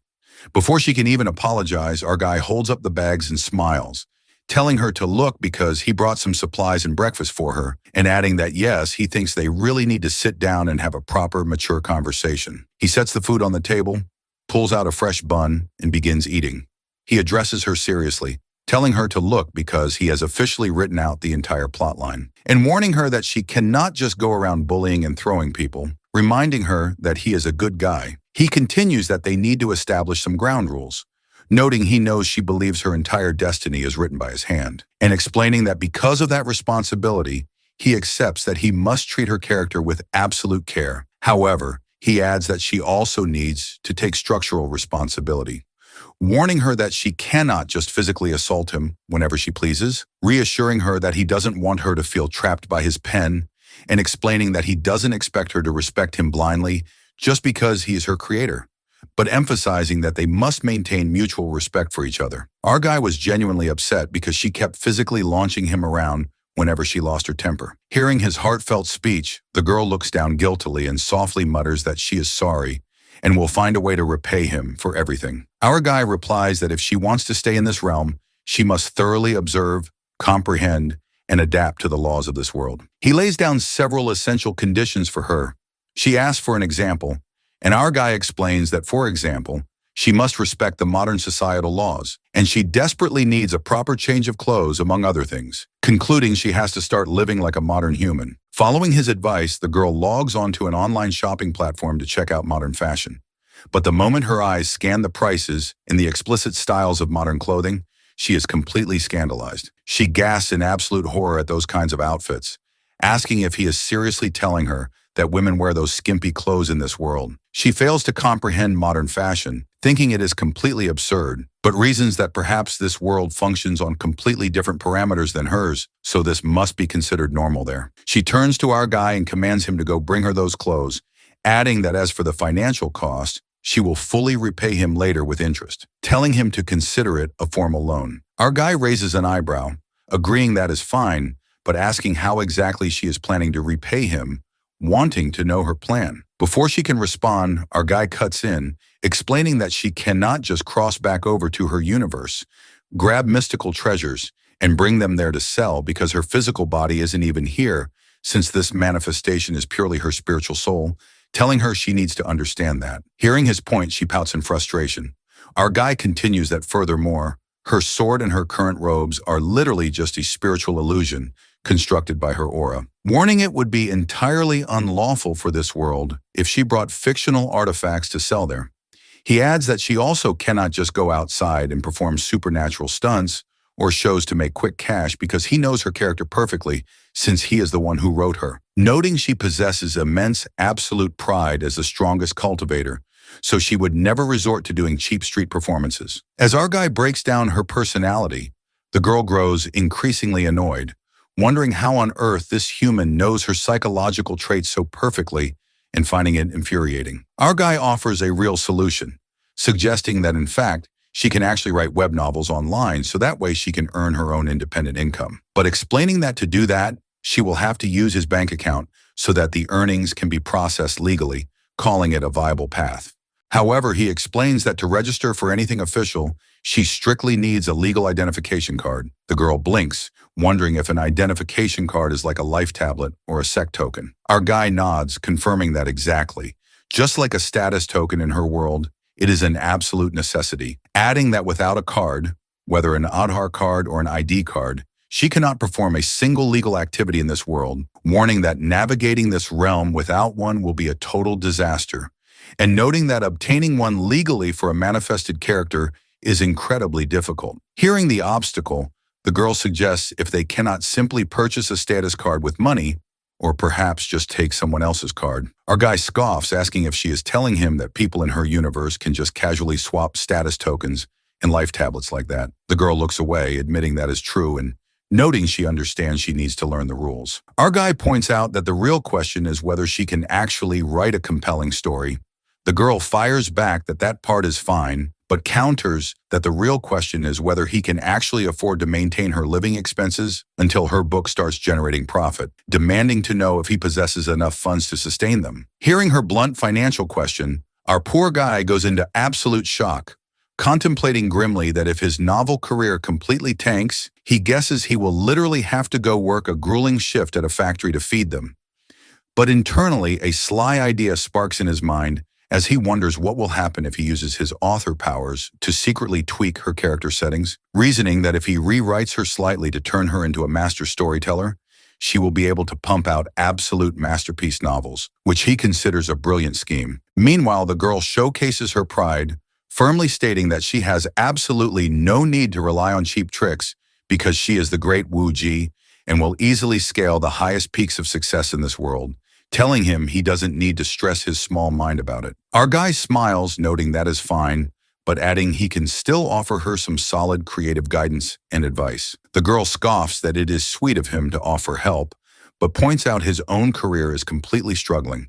Before she can even apologize, our guy holds up the bags and smiles, telling her to look because he brought some supplies and breakfast for her, and adding that yes, he thinks they really need to sit down and have a proper, mature conversation. He sets the food on the table, pulls out a fresh bun, and begins eating. He addresses her seriously, telling her to look because he has officially written out the entire plotline, and warning her that she cannot just go around bullying and throwing people, reminding her that he is a good guy. He continues that they need to establish some ground rules, noting he knows she believes her entire destiny is written by his hand, and explaining that because of that responsibility, he accepts that he must treat her character with absolute care. However, he adds that she also needs to take structural responsibility, warning her that she cannot just physically assault him whenever she pleases, reassuring her that he doesn't want her to feel trapped by his pen, and explaining that he doesn't expect her to respect him blindly just because he is her creator, but emphasizing that they must maintain mutual respect for each other. Our guy was genuinely upset because she kept physically launching him around whenever she lost her temper. Hearing his heartfelt speech, the girl looks down guiltily and softly mutters that she is sorry and will find a way to repay him for everything. Our guy replies that if she wants to stay in this realm, she must thoroughly observe, comprehend, and adapt to the laws of this world. He lays down several essential conditions for her. She asks for an example, and our guy explains that, for example, she must respect the modern societal laws, and she desperately needs a proper change of clothes, among other things, concluding she has to start living like a modern human. Following his advice, the girl logs onto an online shopping platform to check out modern fashion. But the moment her eyes scan the prices and the explicit styles of modern clothing, she is completely scandalized. She gasps in absolute horror at those kinds of outfits, asking if he is seriously telling her that women wear those skimpy clothes in this world. She fails to comprehend modern fashion, thinking it is completely absurd, but reasons that perhaps this world functions on completely different parameters than hers, so this must be considered normal there. She turns to our guy and commands him to go bring her those clothes, adding that as for the financial cost, she will fully repay him later with interest, telling him to consider it a formal loan. Our guy raises an eyebrow, agreeing that is fine, but asking how exactly she is planning to repay him wanting to know her plan. Before she can respond, our guy cuts in, explaining that she cannot just cross back over to her universe, grab mystical treasures, and bring them there to sell because her physical body isn't even here, since this manifestation is purely her spiritual soul, telling her she needs to understand that. Hearing his point, she pouts in frustration. Our guy continues that furthermore, her sword and her current robes are literally just a spiritual illusion constructed by her aura, warning it would be entirely unlawful for this world if she brought fictional artifacts to sell there. He adds that she also cannot just go outside and perform supernatural stunts or shows to make quick cash because he knows her character perfectly since he is the one who wrote her, noting she possesses immense absolute pride as the strongest cultivator, so she would never resort to doing cheap street performances. As our guy breaks down her personality, the girl grows increasingly annoyed, wondering how on earth this human knows her psychological traits so perfectly and finding it infuriating. Our guy offers a real solution, suggesting that in fact, she can actually write web novels online so that way she can earn her own independent income. But explaining that to do that, she will have to use his bank account so that the earnings can be processed legally, calling it a viable path. However, he explains that to register for anything official, she strictly needs a legal identification card. The girl blinks, wondering if an identification card is like a life tablet or a sec token. Our guy nods, confirming that exactly. Just like a status token in her world, it is an absolute necessity, adding that without a card, whether an Aadhaar card or an ID card, she cannot perform a single legal activity in this world, warning that navigating this realm without one will be a total disaster, and noting that obtaining one legally for a manifested character is incredibly difficult. Hearing the obstacle, the girl suggests if they cannot simply purchase a status card with money, or perhaps just take someone else's card. Our guy scoffs, asking if she is telling him that people in her universe can just casually swap status tokens and life tablets like that. The girl looks away, admitting that is true and noting she understands she needs to learn the rules. Our guy points out that the real question is whether she can actually write a compelling story. The girl fires back that that part is fine, but counters that the real question is whether he can actually afford to maintain her living expenses until her book starts generating profit, demanding to know if he possesses enough funds to sustain them. Hearing her blunt financial question, our poor guy goes into absolute shock, contemplating grimly that if his novel career completely tanks, he guesses he will literally have to go work a grueling shift at a factory to feed them. But internally, a sly idea sparks in his mind as he wonders what will happen if he uses his author powers to secretly tweak her character settings, reasoning that if he rewrites her slightly to turn her into a master storyteller, she will be able to pump out absolute masterpiece novels, which he considers a brilliant scheme. Meanwhile, the girl showcases her pride, firmly stating that she has absolutely no need to rely on cheap tricks because she is the great Wu Ji and will easily scale the highest peaks of success in this world, telling him he doesn't need to stress his small mind about it. Our guy smiles, noting that is fine, but adding he can still offer her some solid creative guidance and advice. The girl scoffs that it is sweet of him to offer help, but points out his own career is completely struggling,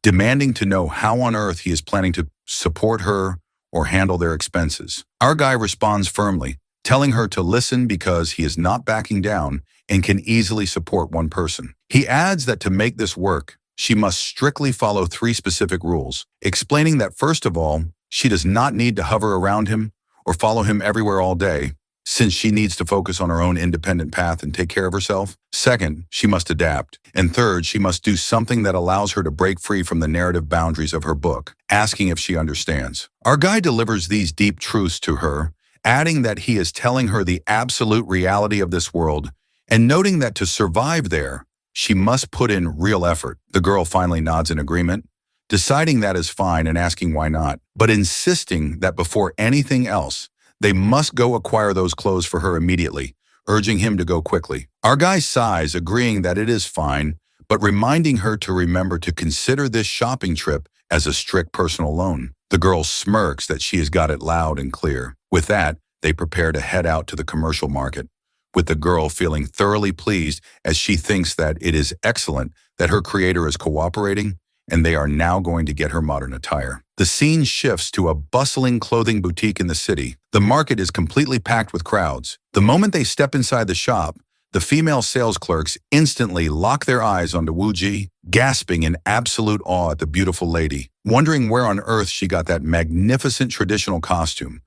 demanding to know how on earth he is planning to support her or handle their expenses. Our guy responds firmly, telling her to listen because he is not backing down and can easily support one person. He adds that to make this work, she must strictly follow 3 specific rules, explaining that first of all, she does not need to hover around him or follow him everywhere all day, since she needs to focus on her own independent path and take care of herself. Second, she must adapt. And third, she must do something that allows her to break free from the narrative boundaries of her book, asking if she understands. Our guy delivers these deep truths to her, adding that he is telling her the absolute reality of this world and noting that to survive there, she must put in real effort. The girl finally nods in agreement, deciding that is fine and asking why not, but insisting that before anything else, they must go acquire those clothes for her immediately, urging him to go quickly. Our guy sighs, agreeing that it is fine, but reminding her to remember to consider this shopping trip as a strict personal loan. The girl smirks that she has got it loud and clear. With that, they prepare to head out to the commercial market, with the girl feeling thoroughly pleased as she thinks that it is excellent that her creator is cooperating and they are now going to get her modern attire. The scene shifts to a bustling clothing boutique in the city. The market is completely packed with crowds. The moment they step inside the shop, The female sales clerks instantly lock their eyes onto Wuji, gasping in absolute awe at the beautiful lady, wondering where on earth she got that magnificent traditional costume,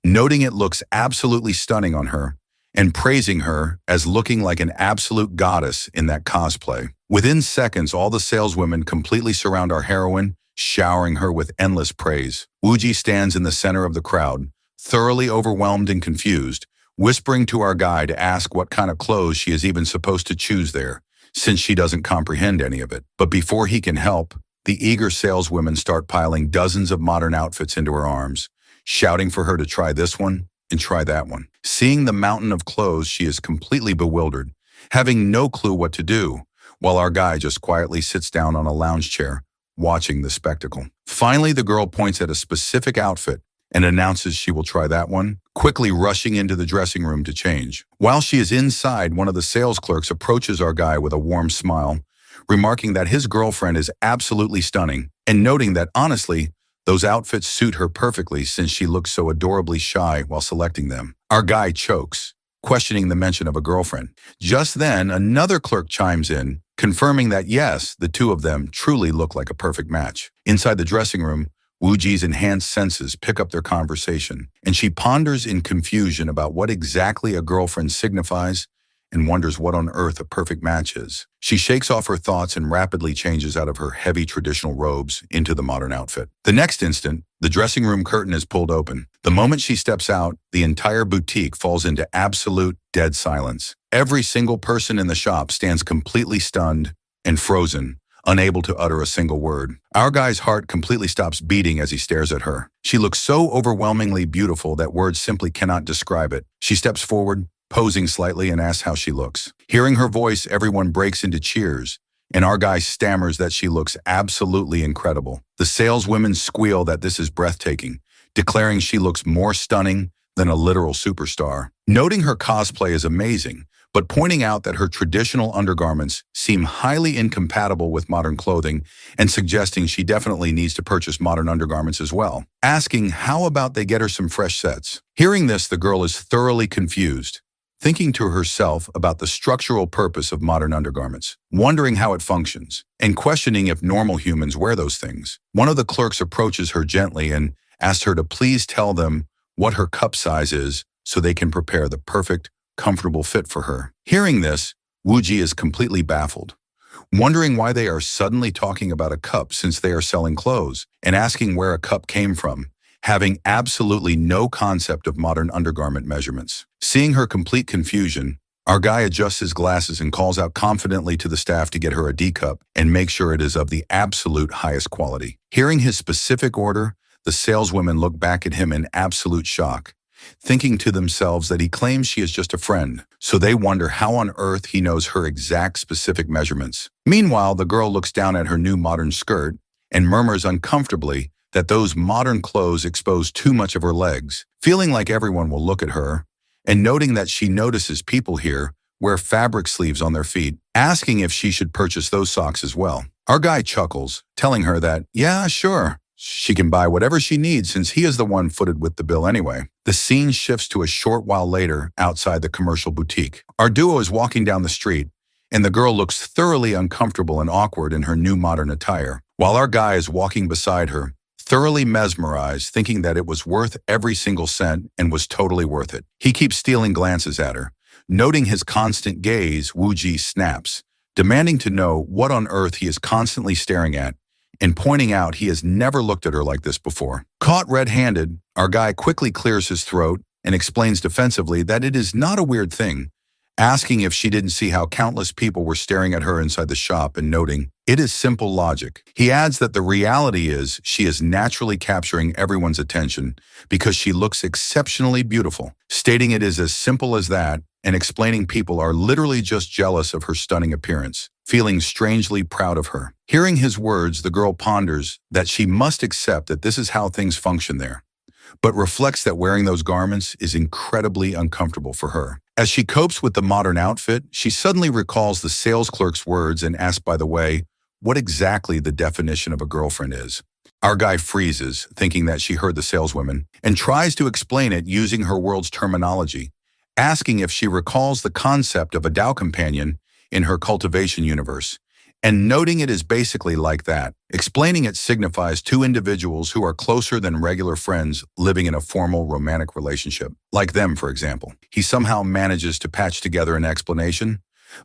noting it looks absolutely stunning on her, and praising her as looking like an absolute goddess in that cosplay. Within seconds, all the saleswomen completely surround our heroine, showering her with endless praise. Wuji stands in the center of the crowd, thoroughly overwhelmed and confused, whispering to our guy to ask what kind of clothes she is even supposed to choose there, since she doesn't comprehend any of it. But before he can help, the eager saleswomen start piling dozens of modern outfits into her arms, shouting for her to try this one and try that one. Seeing the mountain of clothes, she is completely bewildered, having no clue what to do, while our guy just quietly sits down on a lounge chair, watching the spectacle. Finally, the girl points at a specific outfit and announces she will try that one, quickly rushing into the dressing room to change. While she is inside, one of the sales clerks approaches our guy with a warm smile, remarking that his girlfriend is absolutely stunning, and noting that honestly, those outfits suit her perfectly since she looks so adorably shy while selecting them. Our guy chokes, questioning the mention of a girlfriend. Just then, another clerk chimes in, confirming that yes, the two of them truly look like a perfect match. Inside the dressing room, Wuji's enhanced senses pick up their conversation, and she ponders in confusion about what exactly a girlfriend signifies and wonders what on earth a perfect match is. She shakes off her thoughts and rapidly changes out of her heavy traditional robes into the modern outfit. The next instant, the dressing room curtain is pulled open. The moment she steps out, the entire boutique falls into absolute dead silence. Every single person in the shop stands completely stunned and frozen, unable to utter a single word. Our guy's heart completely stops beating as he stares at her. She looks so overwhelmingly beautiful that words simply cannot describe it. She steps forward, posing slightly, and asks how she looks. Hearing her voice, everyone breaks into cheers, and our guy stammers that she looks absolutely incredible. The saleswomen squeal that this is breathtaking, declaring she looks more stunning than a literal superstar. Noting her cosplay is amazing, but pointing out that her traditional undergarments seem highly incompatible with modern clothing and suggesting she definitely needs to purchase modern undergarments as well. Asking how about they get her some fresh sets. Hearing this, the girl is thoroughly confused, thinking to herself about the structural purpose of modern undergarments, wondering how it functions, and questioning if normal humans wear those things. One of the clerks approaches her gently and asks her to please tell them what her cup size is so they can prepare the perfect, comfortable fit for her. Hearing this, Wuji is completely baffled, wondering why they are suddenly talking about a cup since they are selling clothes, and asking where a cup came from, having absolutely no concept of modern undergarment measurements. Seeing her complete confusion, our guy adjusts his glasses and calls out confidently to the staff to get her a D cup and make sure it is of the absolute highest quality. Hearing his specific order, the saleswomen look back at him in absolute shock, thinking to themselves that he claims she is just a friend, so they wonder how on earth he knows her exact specific measurements. Meanwhile, the girl looks down at her new modern skirt and murmurs uncomfortably that those modern clothes expose too much of her legs, feeling like everyone will look at her, and noting that she notices people here wear fabric sleeves on their feet, asking if she should purchase those socks as well. Our guy chuckles, telling her that, yeah, sure, she can buy whatever she needs since he is the one footed with the bill anyway. The scene shifts to a short while later outside the commercial boutique. Our duo is walking down the street, and the girl looks thoroughly uncomfortable and awkward in her new modern attire, while our guy is walking beside her, thoroughly mesmerized, thinking that it was worth every single cent and was totally worth it. He keeps stealing glances at her. Noting his constant gaze, Wuji snaps, demanding to know what on earth he is constantly staring at, and pointing out he has never looked at her like this before. Caught red-handed, our guy quickly clears his throat and explains defensively that it is not a weird thing, asking if she didn't see how countless people were staring at her inside the shop and noting, it is simple logic. He adds that the reality is she is naturally capturing everyone's attention because she looks exceptionally beautiful, stating it is as simple as that, and explaining people are literally just jealous of her stunning appearance, feeling strangely proud of her. Hearing his words, the girl ponders that she must accept that this is how things function there, but reflects that wearing those garments is incredibly uncomfortable for her. As she copes with the modern outfit, she suddenly recalls the sales clerk's words and asks, by the way, what exactly the definition of a girlfriend is. Our guy freezes, thinking that she heard the saleswomen, and tries to explain it using her world's terminology, asking if she recalls the concept of a Tao companion in her cultivation universe, and noting it is basically like that. Explaining it signifies two individuals who are closer than regular friends living in a formal romantic relationship. Like them, for example. He somehow manages to patch together an explanation,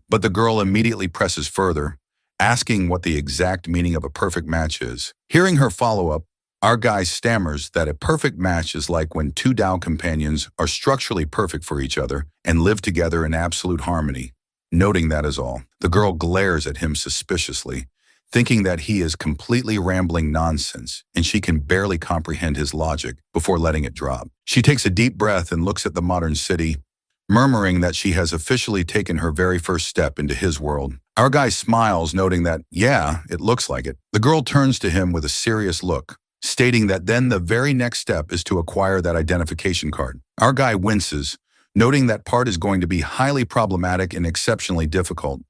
but the girl immediately presses further, asking what the exact meaning of a perfect match is. Hearing her follow-up, our guy stammers that a perfect match is like when two Tao companions are structurally perfect for each other and live together in absolute harmony. Noting that is all. The girl glares at him suspiciously, thinking that he is completely rambling nonsense and she can barely comprehend his logic before letting it drop. She takes a deep breath and looks at the modern city, murmuring that she has officially taken her very first step into his world. Our guy smiles, noting that, yeah, it looks like it. The girl turns to him with a serious look, stating that then the very next step is to acquire that identification card. Our guy winces, noting that part is going to be highly problematic and exceptionally difficult,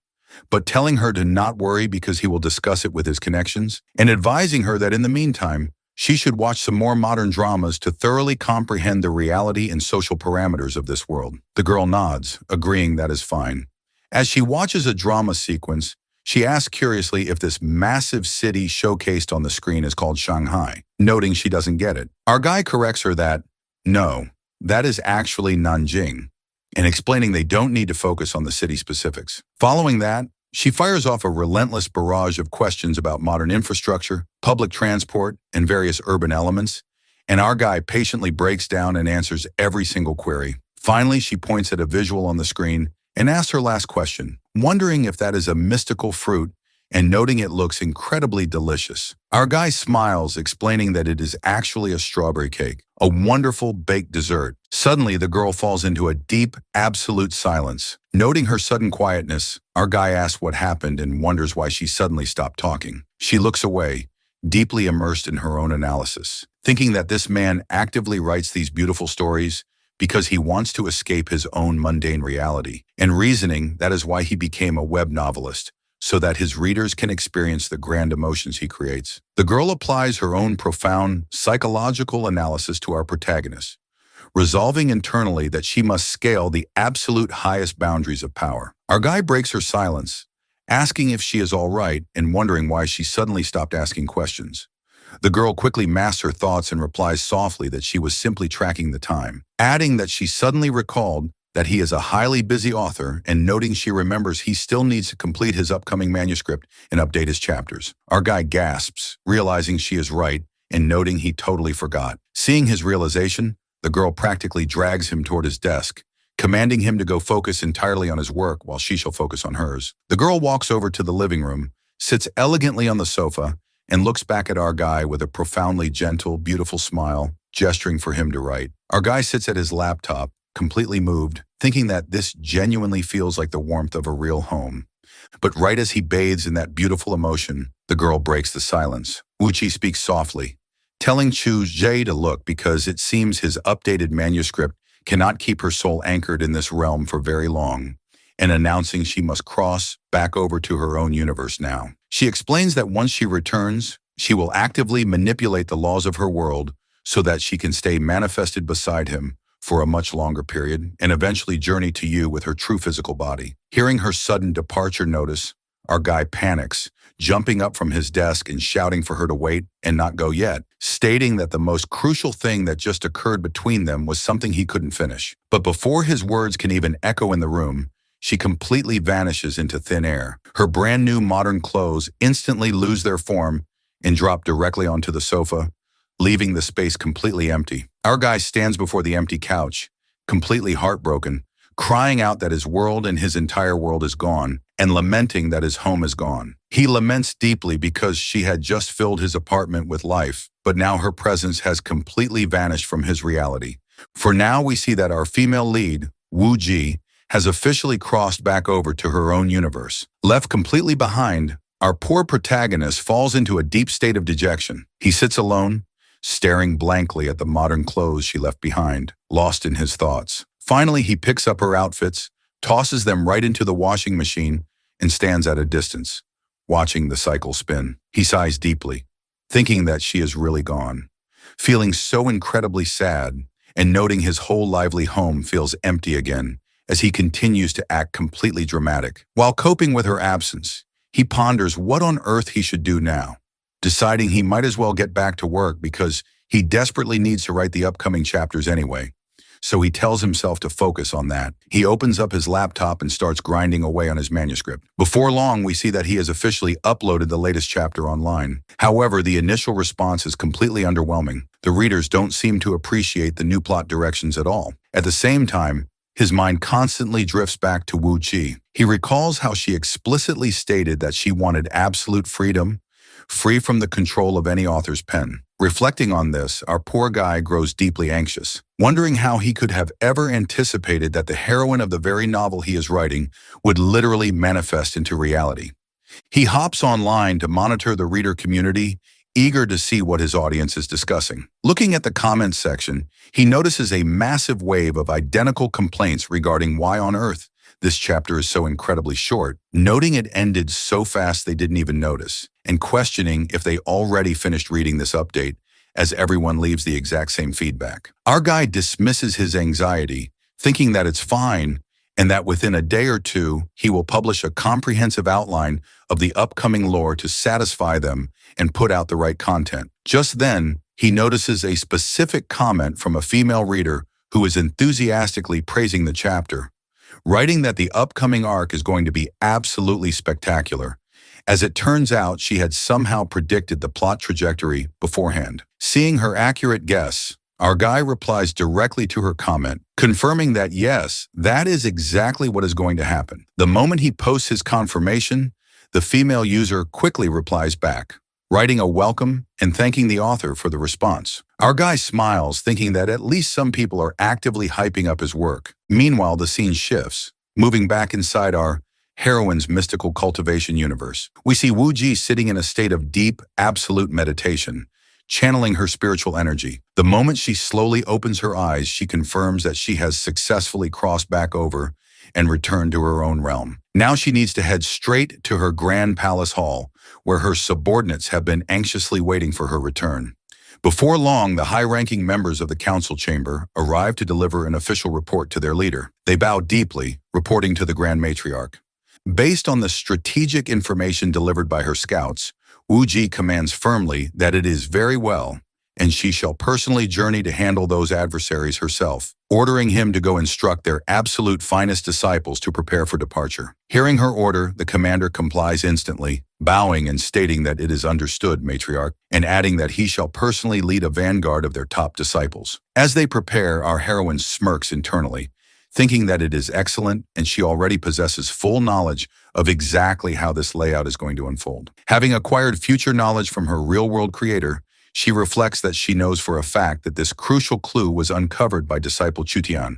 but telling her to not worry because he will discuss it with his connections, and advising her that in the meantime, she should watch some more modern dramas to thoroughly comprehend the reality and social parameters of this world. The girl nods, agreeing that is fine. As she watches a drama sequence, she asks curiously if this massive city showcased on the screen is called Shanghai, noting she doesn't get it. Our guy corrects her that, no, that is actually Nanjing, and explaining they don't need to focus on the city specifics. Following that, she fires off a relentless barrage of questions about modern infrastructure, public transport, and various urban elements, and our guy patiently breaks down and answers every single query. Finally, she points at a visual on the screen and asks her last question, wondering if that is a mystical fruit and noting it looks incredibly delicious. Our guy smiles, explaining that it is actually a strawberry cake, a wonderful baked dessert. Suddenly, the girl falls into a deep, absolute silence. Noting her sudden quietness, our guy asks what happened and wonders why she suddenly stopped talking. She looks away, deeply immersed in her own analysis, thinking that this man actively writes these beautiful stories because he wants to escape his own mundane reality, and reasoning that is why he became a web novelist, so that his readers can experience the grand emotions he creates. The girl applies her own profound psychological analysis to our protagonist, resolving internally that she must scale the absolute highest boundaries of power. Our guy breaks her silence, asking if she is all right and wondering why she suddenly stopped asking questions. The girl quickly masks her thoughts and replies softly that she was simply tracking the time, adding that she suddenly recalled that he is a highly busy author and noting she remembers he still needs to complete his upcoming manuscript and update his chapters. Our guy gasps, realizing she is right and noting he totally forgot. Seeing his realization, the girl practically drags him toward his desk, commanding him to go focus entirely on his work while she shall focus on hers. The girl walks over to the living room, sits elegantly on the sofa, and looks back at our guy with a profoundly gentle, beautiful smile, gesturing for him to write. Our guy sits at his laptop, completely moved, thinking that this genuinely feels like the warmth of a real home. But right as he bathes in that beautiful emotion, the girl breaks the silence. Uchi speaks softly, telling Chu Jie to look because it seems his updated manuscript cannot keep her soul anchored in this realm for very long, and announcing she must cross back over to her own universe now. She explains that once she returns, she will actively manipulate the laws of her world so that she can stay manifested beside him for a much longer period and eventually journey to you with her true physical body. Hearing her sudden departure notice, our guy panics, jumping up from his desk and shouting for her to wait and not go yet, stating that the most crucial thing that just occurred between them was something he couldn't finish. But before his words can even echo in the room, she completely vanishes into thin air. Her brand new modern clothes instantly lose their form and drop directly onto the sofa, leaving the space completely empty. Our guy stands before the empty couch, completely heartbroken, crying out that his world and his entire world is gone, and lamenting that his home is gone. He laments deeply because she had just filled his apartment with life, but now her presence has completely vanished from his reality. For now, we see that our female lead, Wu Ji, has officially crossed back over to her own universe. Left completely behind, our poor protagonist falls into a deep state of dejection. He sits alone, staring blankly at the modern clothes she left behind, lost in his thoughts. Finally, he picks up her outfits, tosses them right into the washing machine, and stands at a distance, watching the cycle spin. He sighs deeply, thinking that she is really gone, feeling so incredibly sad, and noting his whole lively home feels empty again as he continues to act completely dramatic. While coping with her absence, he ponders what on earth he should do now, deciding he might as well get back to work because he desperately needs to write the upcoming chapters anyway. So he tells himself to focus on that. He opens up his laptop and starts grinding away on his manuscript. Before long, we see that he has officially uploaded the latest chapter online. However, the initial response is completely underwhelming. The readers don't seem to appreciate the new plot directions at all. At the same time, his mind constantly drifts back to Wu Chi. He recalls how she explicitly stated that she wanted absolute freedom, free from the control of any author's pen. Reflecting on this, our poor guy grows deeply anxious, wondering how he could have ever anticipated that the heroine of the very novel he is writing would literally manifest into reality. He hops online to monitor the reader community, eager to see what his audience is discussing. Looking at the comments section, he notices a massive wave of identical complaints regarding why on earth this chapter is so incredibly short, noting it ended so fast they didn't even notice, and questioning if they already finished reading this update, as everyone leaves the exact same feedback. Our guy dismisses his anxiety, thinking that it's fine, and that within a day or two, he will publish a comprehensive outline of the upcoming lore to satisfy them and put out the right content. Just then, he notices a specific comment from a female reader who is enthusiastically praising the chapter, writing that the upcoming arc is going to be absolutely spectacular. As it turns out, she had somehow predicted the plot trajectory beforehand. Seeing her accurate guess, our guy replies directly to her comment, confirming that yes, that is exactly what is going to happen. The moment he posts his confirmation, the female user quickly replies back, writing a welcome and thanking the author for the response. Our guy smiles, thinking that at least some people are actively hyping up his work. Meanwhile, the scene shifts, moving back inside our heroine's mystical cultivation universe. We see Wu Ji sitting in a state of deep, absolute meditation, channeling her spiritual energy. The moment she slowly opens her eyes, she confirms that she has successfully crossed back over and returned to her own realm. Now she needs to head straight to her grand palace hall, where her subordinates have been anxiously waiting for her return. Before long, the high-ranking members of the council chamber arrive to deliver an official report to their leader. They bow deeply, reporting to the Grand Matriarch. Based on the strategic information delivered by her scouts, Wu Ji commands firmly that it is very well, and she shall personally journey to handle those adversaries herself, ordering him to go instruct their absolute finest disciples to prepare for departure. Hearing her order, the commander complies instantly, bowing and stating that it is understood, Matriarch, and adding that he shall personally lead a vanguard of their top disciples. As they prepare, our heroine smirks internally, thinking that it is excellent and she already possesses full knowledge of exactly how this layout is going to unfold. Having acquired future knowledge from her real-world creator, she reflects that she knows for a fact that this crucial clue was uncovered by disciple Chutian,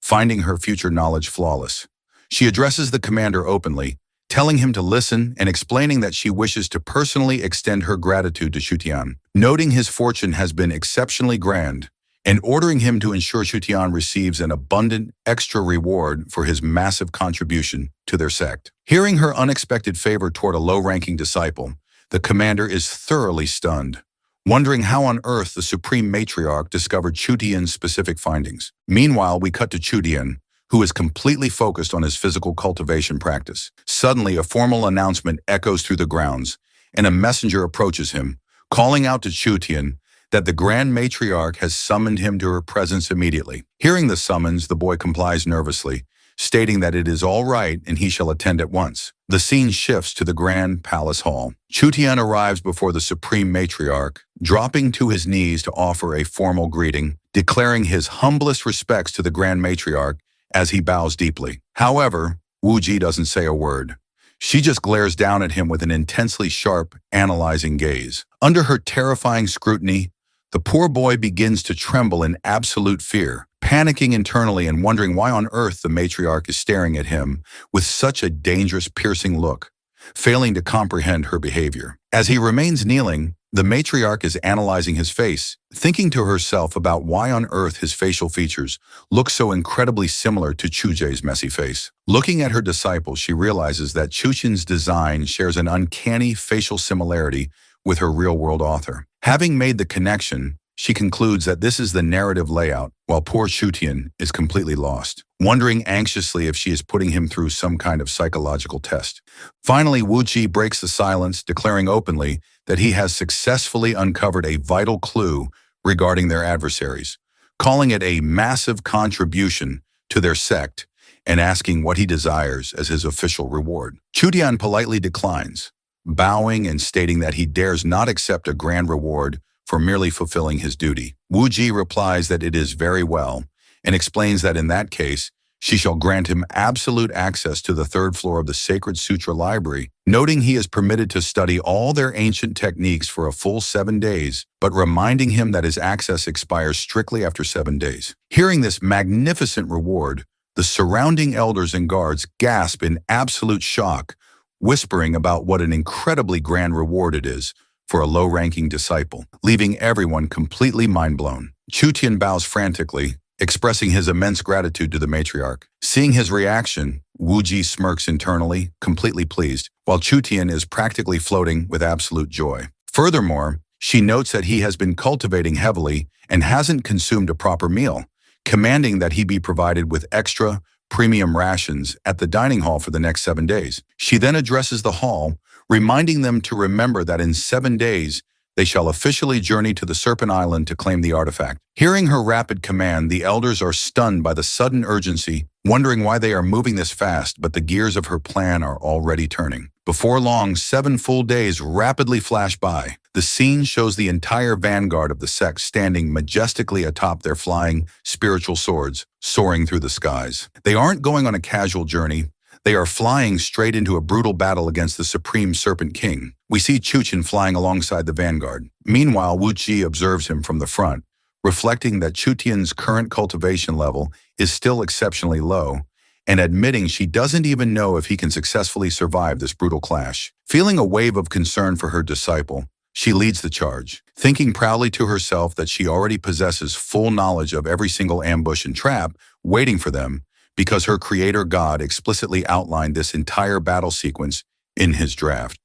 finding her future knowledge flawless. She addresses the commander openly, telling him to listen and explaining that she wishes to personally extend her gratitude to Chutian, noting his fortune has been exceptionally grand, and ordering him to ensure Chutian receives an abundant extra reward for his massive contribution to their sect. Hearing her unexpected favor toward a low-ranking disciple, the commander is thoroughly stunned, wondering how on earth the Supreme Matriarch discovered Chutian's specific findings. Meanwhile, we cut to Chutian, who is completely focused on his physical cultivation practice. Suddenly, a formal announcement echoes through the grounds, and a messenger approaches him, calling out to Chutian that the Grand Matriarch has summoned him to her presence immediately. Hearing the summons, the boy complies nervously, stating that it is all right and he shall attend at once. The scene shifts to the Grand Palace Hall. Chutian arrives before the Supreme Matriarch, dropping to his knees to offer a formal greeting, declaring his humblest respects to the Grand Matriarch as he bows deeply. However, Wu Ji doesn't say a word. She just glares down at him with an intensely sharp, analyzing gaze. Under her terrifying scrutiny, the poor boy begins to tremble in absolute fear, panicking internally and wondering why on earth the matriarch is staring at him with such a dangerous, piercing look, failing to comprehend her behavior. As he remains kneeling, the matriarch is analyzing his face, thinking to herself about why on earth his facial features look so incredibly similar to Chujie's messy face. Looking at her disciple, she realizes that Chutian's design shares an uncanny facial similarity with her real-world author. Having made the connection, she concludes that this is the narrative layout, while poor Chutian is completely lost, wondering anxiously if she is putting him through some kind of psychological test. Finally, Wu Ji breaks the silence, declaring openly that he has successfully uncovered a vital clue regarding their adversaries, calling it a massive contribution to their sect and asking what he desires as his official reward. Chutian politely declines, bowing and stating that he dares not accept a grand reward for merely fulfilling his duty. Wu Ji replies that it is very well and explains that in that case, she shall grant him absolute access to the third floor of the Sacred Sutra Library, noting he is permitted to study all their ancient techniques for a full 7 days, but reminding him that his access expires strictly after 7 days. Hearing this magnificent reward, the surrounding elders and guards gasp in absolute shock, whispering about what an incredibly grand reward it is for a low-ranking disciple, leaving everyone completely mind-blown. Chutian bows frantically, expressing his immense gratitude to the matriarch. Seeing his reaction, Wu Ji smirks internally, completely pleased, while Chutian is practically floating with absolute joy. Furthermore, she notes that he has been cultivating heavily and hasn't consumed a proper meal, commanding that he be provided with extra premium rations at the dining hall for the next 7 days. She then addresses the hall, reminding them to remember that in 7 days, they shall officially journey to the Serpent Island to claim the artifact. Hearing her rapid command, the elders are stunned by the sudden urgency, wondering why they are moving this fast, but the gears of her plan are already turning. Before long, 7 full days rapidly flash by. The scene shows the entire vanguard of the sect standing majestically atop their flying spiritual swords, soaring through the skies. They aren't going on a casual journey. They are flying straight into a brutal battle against the Supreme Serpent King. We see Chutian flying alongside the vanguard. Meanwhile, Wu Ji observes him from the front, reflecting that Chutian's current cultivation level is still exceptionally low, and admitting she doesn't even know if he can successfully survive this brutal clash. Feeling a wave of concern for her disciple, she leads the charge, thinking proudly to herself that she already possesses full knowledge of every single ambush and trap waiting for them, because her creator God explicitly outlined this entire battle sequence in his draft,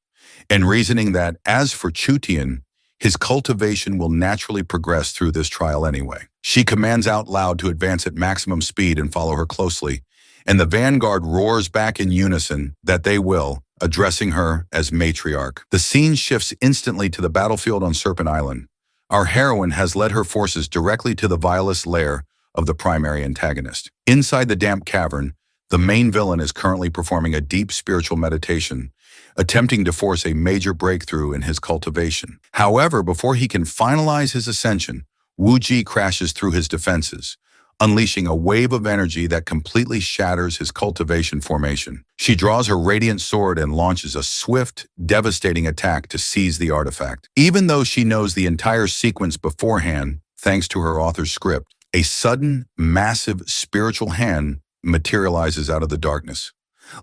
and reasoning that as for Chutian, his cultivation will naturally progress through this trial anyway. She commands out loud to advance at maximum speed and follow her closely, and the vanguard roars back in unison that they will, addressing her as matriarch. The scene shifts instantly to the battlefield on Serpent Island. Our heroine has led her forces directly to the vilest lair of the primary antagonist. Inside the damp cavern, the main villain is currently performing a deep spiritual meditation, attempting to force a major breakthrough in his cultivation. However, before he can finalize his ascension, Wu Ji crashes through his defenses, unleashing a wave of energy that completely shatters his cultivation formation. She draws her radiant sword and launches a swift, devastating attack to seize the artifact. Even though she knows the entire sequence beforehand, thanks to her author's script, a sudden, massive spiritual hand materializes out of the darkness,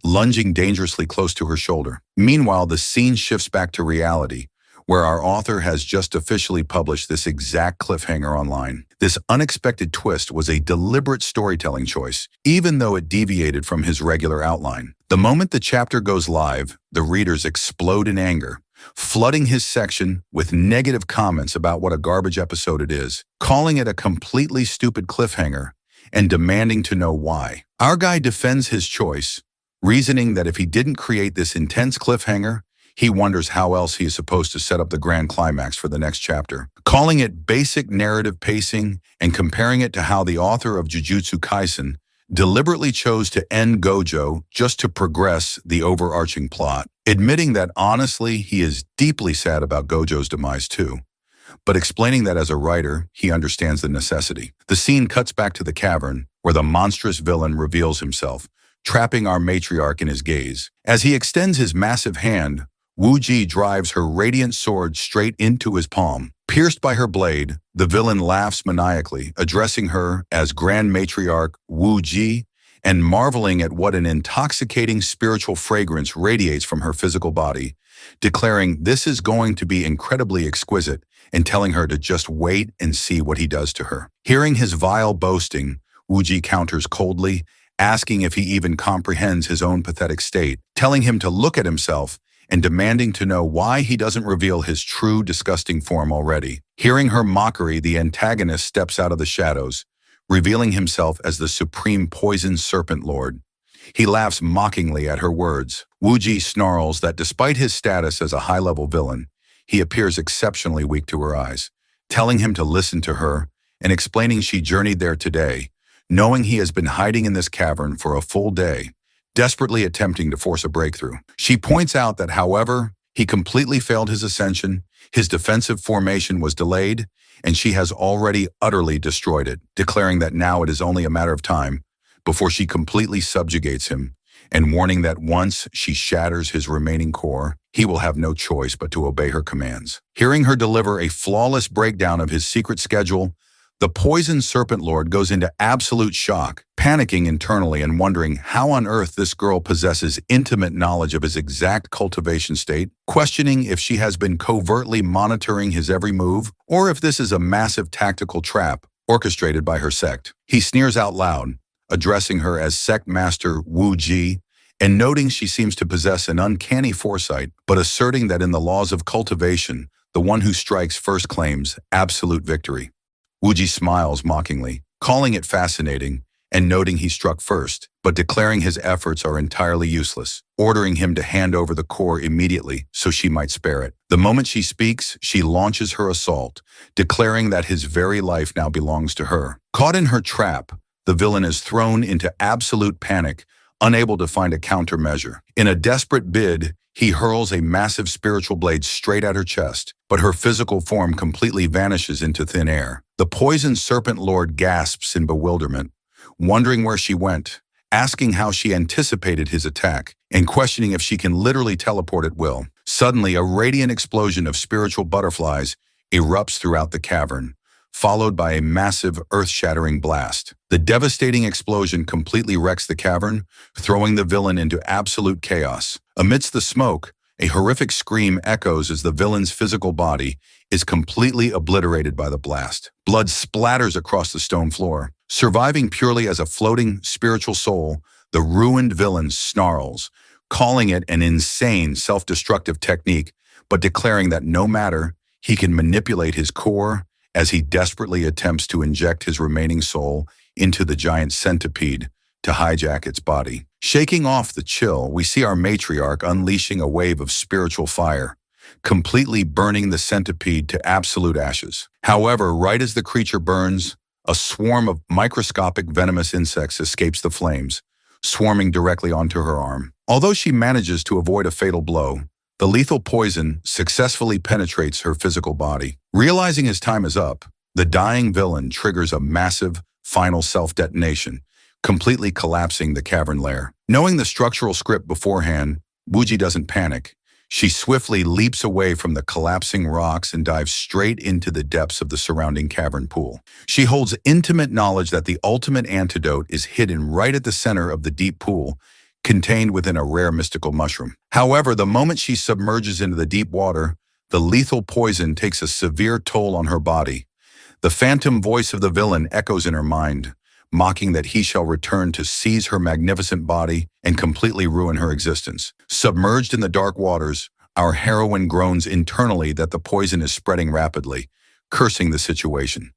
lunging dangerously close to her shoulder. Meanwhile, the scene shifts back to reality, where our author has just officially published this exact cliffhanger online. This unexpected twist was a deliberate storytelling choice, even though it deviated from his regular outline. The moment the chapter goes live, the readers explode in anger, flooding his section with negative comments about what a garbage episode it is, calling it a completely stupid cliffhanger, and demanding to know why. Our guy defends his choice, reasoning that if he didn't create this intense cliffhanger, he wonders how else he is supposed to set up the grand climax for the next chapter, calling it basic narrative pacing and comparing it to how the author of Jujutsu Kaisen deliberately chose to end Gojo just to progress the overarching plot, admitting that honestly he is deeply sad about Gojo's demise too, but explaining that as a writer, he understands the necessity. The scene cuts back to the cavern, where the monstrous villain reveals himself, trapping our matriarch in his gaze. As he extends his massive hand, Wu Ji drives her radiant sword straight into his palm. Pierced by her blade, the villain laughs maniacally, addressing her as Grand Matriarch Wu Ji, and marveling at what an intoxicating spiritual fragrance radiates from her physical body, declaring this is going to be incredibly exquisite and telling her to just wait and see what he does to her. Hearing his vile boasting, Wu Ji counters coldly, asking if he even comprehends his own pathetic state, telling him to look at himself and demanding to know why he doesn't reveal his true disgusting form already. Hearing her mockery, the antagonist steps out of the shadows, revealing himself as the supreme poison serpent lord. He laughs mockingly at her words. Wuji snarls that despite his status as a high-level villain, he appears exceptionally weak to her eyes, telling him to listen to her and explaining she journeyed there today, knowing he has been hiding in this cavern for a full day, desperately attempting to force a breakthrough. She points out that, however, he completely failed his ascension, his defensive formation was delayed, and she has already utterly destroyed it, declaring that now it is only a matter of time before she completely subjugates him, and warning that once she shatters his remaining core, he will have no choice but to obey her commands. Hearing her deliver a flawless breakdown of his secret schedule, the poison serpent lord goes into absolute shock, panicking internally and wondering how on earth this girl possesses intimate knowledge of his exact cultivation state, questioning if she has been covertly monitoring his every move, or if this is a massive tactical trap orchestrated by her sect. He sneers out loud, addressing her as Sect Master Wu Ji, and noting she seems to possess an uncanny foresight, but asserting that in the laws of cultivation, the one who strikes first claims absolute victory. Wu Ji smiles mockingly, calling it fascinating, and noting he struck first, but declaring his efforts are entirely useless, ordering him to hand over the core immediately so she might spare it. The moment she speaks, she launches her assault, declaring that his very life now belongs to her. Caught in her trap, the villain is thrown into absolute panic, unable to find a countermeasure. In a desperate bid, he hurls a massive spiritual blade straight at her chest, but her physical form completely vanishes into thin air. The poison serpent lord gasps in bewilderment, wondering where she went, asking how she anticipated his attack, and questioning if she can literally teleport at will. Suddenly, a radiant explosion of spiritual butterflies erupts throughout the cavern, followed by a massive earth-shattering blast. The devastating explosion completely wrecks the cavern, throwing the villain into absolute chaos. Amidst the smoke, a horrific scream echoes as the villain's physical body is completely obliterated by the blast. Blood splatters across the stone floor. Surviving purely as a floating spiritual soul, the ruined villain snarls, calling it an insane self-destructive technique, but declaring that no matter, he can manipulate his core as he desperately attempts to inject his remaining soul into the giant centipede to hijack its body. Shaking off the chill, we see our matriarch unleashing a wave of spiritual fire, completely burning the centipede to absolute ashes. However, right as the creature burns, a swarm of microscopic venomous insects escapes the flames, swarming directly onto her arm. Although she manages to avoid a fatal blow, the lethal poison successfully penetrates her physical body. Realizing his time is up, the dying villain triggers a massive, final self-detonation, completely collapsing the cavern lair. Knowing the structural script beforehand, Wuji doesn't panic. She swiftly leaps away from the collapsing rocks and dives straight into the depths of the surrounding cavern pool. She holds intimate knowledge that the ultimate antidote is hidden right at the center of the deep pool, contained within a rare mystical mushroom. However, the moment she submerges into the deep water, the lethal poison takes a severe toll on her body. The phantom voice of the villain echoes in her mind, mocking that he shall return to seize her magnificent body and completely ruin her existence. Submerged in the dark waters, our heroine groans internally that the poison is spreading rapidly, cursing the situation.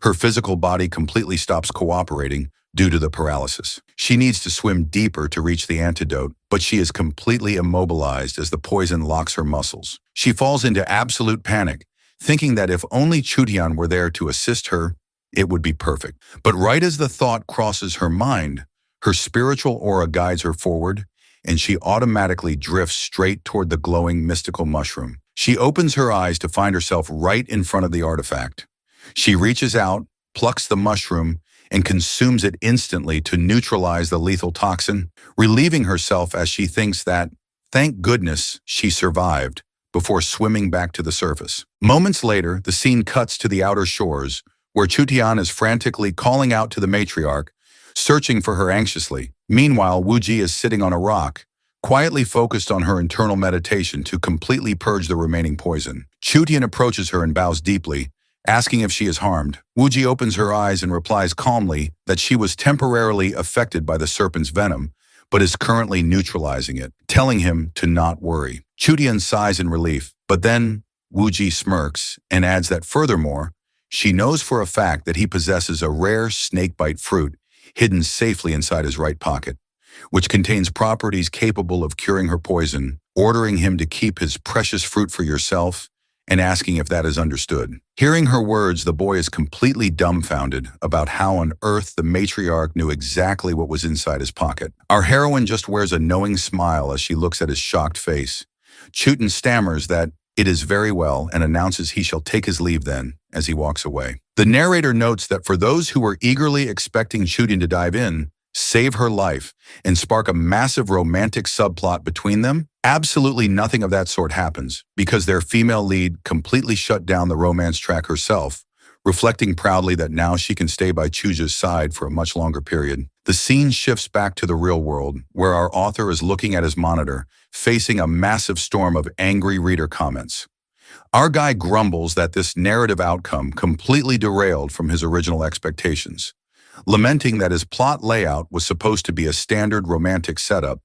Her physical body completely stops cooperating due to the paralysis. She needs to swim deeper to reach the antidote, but she is completely immobilized as the poison locks her muscles. She falls into absolute panic, thinking that if only Chutian were there to assist her, it would be perfect. But right as the thought crosses her mind, her spiritual aura guides her forward, and she automatically drifts straight toward the glowing mystical mushroom. She opens her eyes to find herself right in front of the artifact. She reaches out, plucks the mushroom, and consumes it instantly to neutralize the lethal toxin, relieving herself as she thinks that, thank goodness, she survived, before swimming back to the surface. Moments later, the scene cuts to the outer shores, where Chutian is frantically calling out to the matriarch, searching for her anxiously. Meanwhile, Wuji is sitting on a rock, quietly focused on her internal meditation to completely purge the remaining poison. Chutian approaches her and bows deeply, asking if she is harmed. Wuji opens her eyes and replies calmly that she was temporarily affected by the serpent's venom, but is currently neutralizing it, telling him to not worry. Chudian sighs in relief, but then Wuji smirks and adds that furthermore, she knows for a fact that he possesses a rare snakebite fruit hidden safely inside his right pocket, which contains properties capable of curing her poison, ordering him to keep his precious fruit for yourself and asking if that is understood. Hearing her words, the boy is completely dumbfounded about how on earth the matriarch knew exactly what was inside his pocket. Our heroine just wears a knowing smile as she looks at his shocked face. Chutin stammers that it is very well and announces he shall take his leave then as he walks away. The narrator notes that for those who were eagerly expecting Chutin to dive in, save her life, and spark a massive romantic subplot between them, absolutely nothing of that sort happens because their female lead completely shut down the romance track herself, reflecting proudly that now she can stay by Chuja's side for a much longer period. The scene shifts back to the real world, where our author is looking at his monitor, facing a massive storm of angry reader comments. Our guy grumbles that this narrative outcome completely derailed from his original expectations, lamenting that his plot layout was supposed to be a standard romantic setup,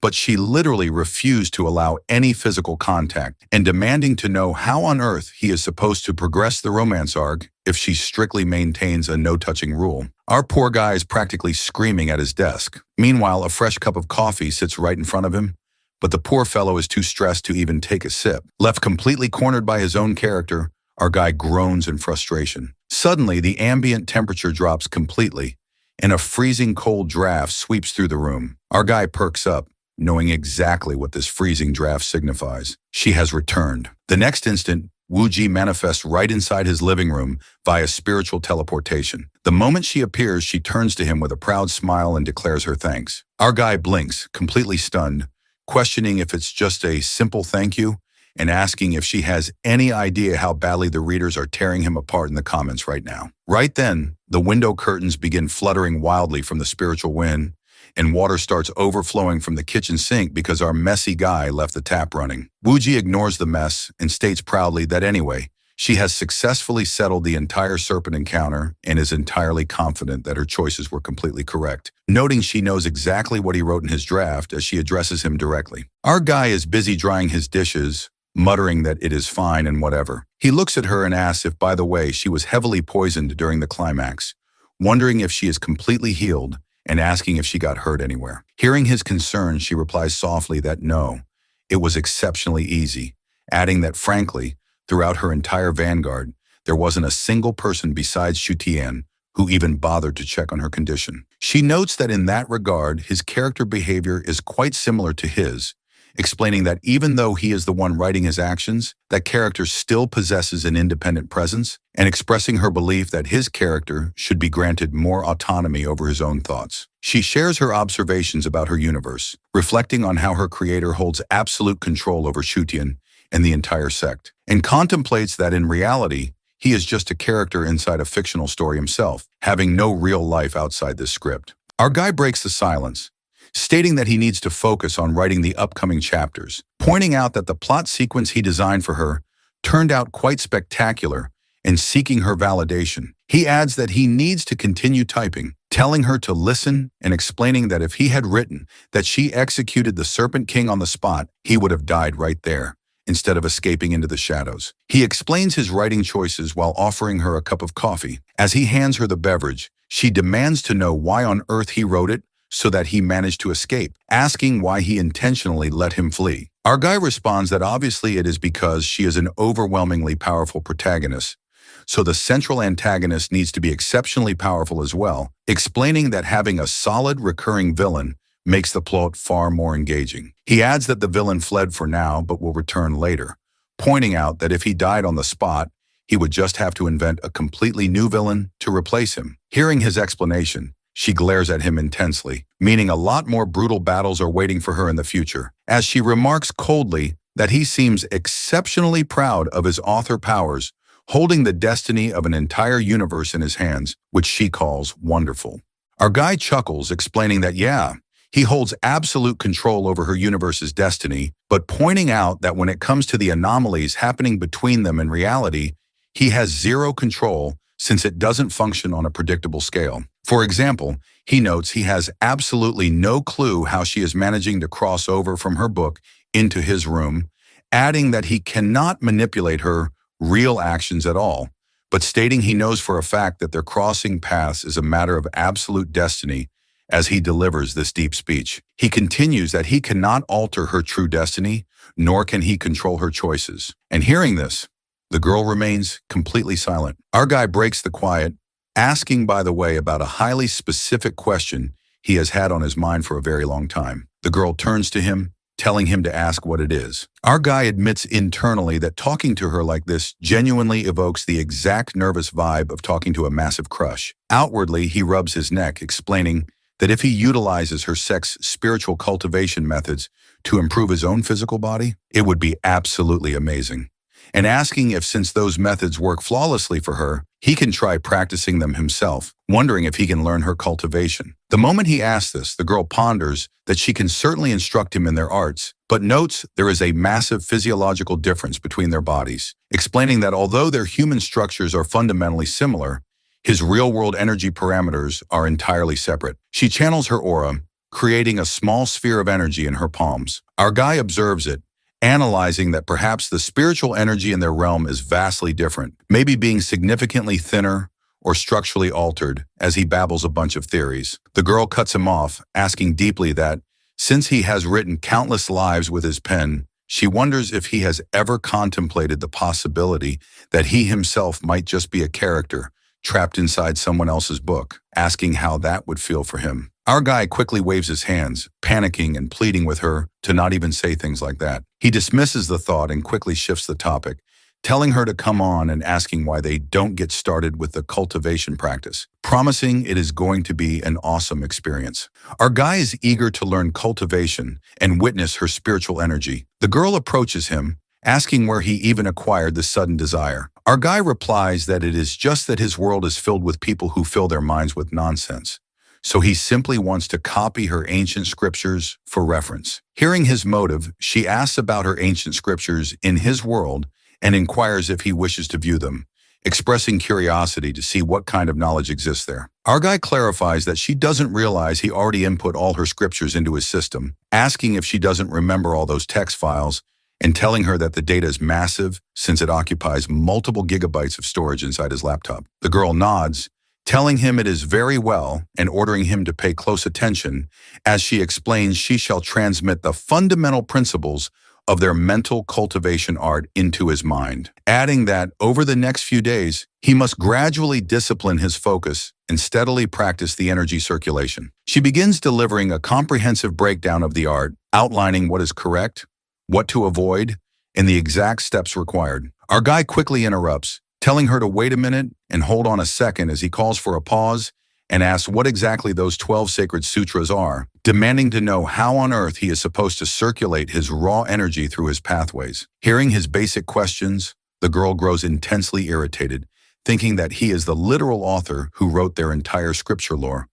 but she literally refused to allow any physical contact and demanding to know how on earth he is supposed to progress the romance arc if she strictly maintains a no-touching rule. Our poor guy is practically screaming at his desk. Meanwhile, a fresh cup of coffee sits right in front of him, but the poor fellow is too stressed to even take a sip. Left completely cornered by his own character, our guy groans in frustration. Suddenly, the ambient temperature drops completely, and a freezing cold draft sweeps through the room. Our guy perks up, knowing exactly what this freezing draft signifies. She has returned. The next instant, Wuji manifests right inside his living room via spiritual teleportation. The moment she appears, she turns to him with a proud smile and declares her thanks. Our guy blinks, completely stunned, questioning if it's just a simple thank you and asking if she has any idea how badly the readers are tearing him apart in the comments right now. Right then, the window curtains begin fluttering wildly from the spiritual wind, and water starts overflowing from the kitchen sink because our messy guy left the tap running. Wuji ignores the mess and states proudly that anyway, she has successfully settled the entire serpent encounter and is entirely confident that her choices were completely correct, noting she knows exactly what he wrote in his draft as she addresses him directly. Our guy is busy drying his dishes, muttering that it is fine and whatever. He looks at her and asks if, by the way, she was heavily poisoned during the climax, wondering if she is completely healed and asking if she got hurt anywhere. Hearing his concern, she replies softly that no, it was exceptionally easy, adding that frankly, throughout her entire vanguard, there wasn't a single person besides Shutian who even bothered to check on her condition. She notes that in that regard, his character behavior is quite similar to his, explaining that even though he is the one writing his actions, that character still possesses an independent presence, and expressing her belief that his character should be granted more autonomy over his own thoughts. She shares her observations about her universe, reflecting on how her creator holds absolute control over Shutian and the entire sect, and contemplates that in reality, he is just a character inside a fictional story himself, having no real life outside this script. Our guy breaks the silence, stating that he needs to focus on writing the upcoming chapters, pointing out that the plot sequence he designed for her turned out quite spectacular and seeking her validation. He adds that he needs to continue typing, telling her to listen and explaining that if he had written that she executed the Serpent King on the spot, he would have died right there, instead of escaping into the shadows. He explains his writing choices while offering her a cup of coffee. As he hands her the beverage, she demands to know why on earth he wrote it so that he managed to escape, asking why he intentionally let him flee. Our guy responds that obviously it is because she is an overwhelmingly powerful protagonist, so the central antagonist needs to be exceptionally powerful as well, explaining that having a solid recurring villain makes the plot far more engaging. He adds that the villain fled for now but will return later, pointing out that if he died on the spot, he would just have to invent a completely new villain to replace him. Hearing his explanation, she glares at him intensely, meaning a lot more brutal battles are waiting for her in the future, as she remarks coldly that he seems exceptionally proud of his author powers, holding the destiny of an entire universe in his hands, which she calls wonderful. Our guy chuckles, explaining that yeah, he holds absolute control over her universe's destiny, but pointing out that when it comes to the anomalies happening between them in reality, he has zero control since it doesn't function on a predictable scale. For example, he notes he has absolutely no clue how she is managing to cross over from her book into his room, adding that he cannot manipulate her real actions at all, but stating he knows for a fact that their crossing paths is a matter of absolute destiny as he delivers this deep speech. He continues that he cannot alter her true destiny, nor can he control her choices. And hearing this, the girl remains completely silent. Our guy breaks the quiet, asking, by the way, about a highly specific question he has had on his mind for a very long time. The girl turns to him, telling him to ask what it is. Our guy admits internally that talking to her like this genuinely evokes the exact nervous vibe of talking to a massive crush. Outwardly, he rubs his neck, explaining that if he utilizes her sex spiritual cultivation methods to improve his own physical body, it would be absolutely amazing. And asking if, since those methods work flawlessly for her, he can try practicing them himself, wondering if he can learn her cultivation. The moment he asks this, the girl ponders that she can certainly instruct him in their arts, but notes there is a massive physiological difference between their bodies, explaining that although their human structures are fundamentally similar, his real-world energy parameters are entirely separate. She channels her aura, creating a small sphere of energy in her palms. Our guy observes it, analyzing that perhaps the spiritual energy in their realm is vastly different, maybe being significantly thinner or structurally altered, as he babbles a bunch of theories. The girl cuts him off, asking deeply that, since he has written countless lives with his pen, she wonders if he has ever contemplated the possibility that he himself might just be a character trapped inside someone else's book, asking how that would feel for him. Our guy quickly waves his hands, panicking and pleading with her to not even say things like that. He dismisses the thought and quickly shifts the topic, telling her to come on and asking why they don't get started with the cultivation practice, promising it is going to be an awesome experience. Our guy is eager to learn cultivation and witness her spiritual energy. The girl approaches him, asking where he even acquired this sudden desire. Our guy replies that it is just that his world is filled with people who fill their minds with nonsense. So he simply wants to copy her ancient scriptures for reference. Hearing his motive, she asks about her ancient scriptures in his world and inquires if he wishes to view them, expressing curiosity to see what kind of knowledge exists there. Our guy clarifies that she doesn't realize he already input all her scriptures into his system, asking if she doesn't remember all those text files, and telling her that the data is massive since it occupies multiple gigabytes of storage inside his laptop. The girl nods, telling him it is very well and ordering him to pay close attention as she explains she shall transmit the fundamental principles of their mental cultivation art into his mind, adding that over the next few days, he must gradually discipline his focus and steadily practice the energy circulation. She begins delivering a comprehensive breakdown of the art, outlining what is correct, what to avoid, and the exact steps required. Our guy quickly interrupts, telling her to wait a minute and hold on a second as he calls for a pause and asks what exactly those 12 sacred sutras are, demanding to know how on earth he is supposed to circulate his raw energy through his pathways. Hearing his basic questions, the girl grows intensely irritated, thinking that he is the literal author who wrote their entire scripture lore.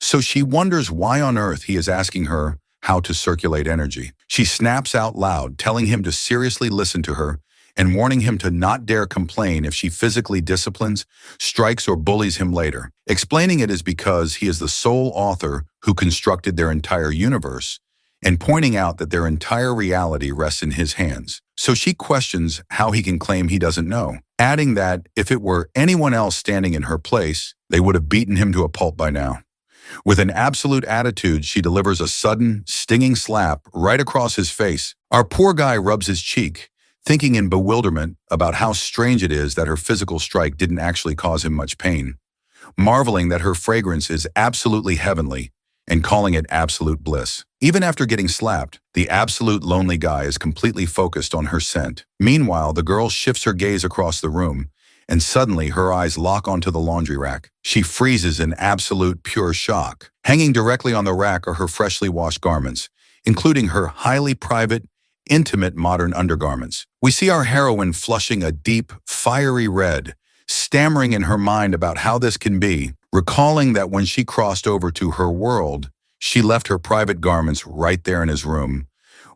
So she wonders why on earth he is asking her how to circulate energy. She snaps out loud, telling him to seriously listen to her and warning him to not dare complain if she physically disciplines, strikes, or bullies him later, explaining it is because he is the sole author who constructed their entire universe, and pointing out that their entire reality rests in his hands. So she questions how he can claim he doesn't know, adding that if it were anyone else standing in her place, they would have beaten him to a pulp by now. With an absolute attitude, she delivers a sudden, stinging slap right across his face. Our poor guy rubs his cheek, thinking in bewilderment about how strange it is that her physical strike didn't actually cause him much pain, marveling that her fragrance is absolutely heavenly and calling it absolute bliss. Even after getting slapped, the absolute lonely guy is completely focused on her scent. Meanwhile, the girl shifts her gaze across the room, and suddenly her eyes lock onto the laundry rack. She freezes in absolute pure shock. Hanging directly on the rack are her freshly washed garments, including her highly private, intimate modern undergarments. We see our heroine flushing a deep, fiery red, stammering in her mind about how this can be, recalling that when she crossed over to her world, she left her private garments right there in his room,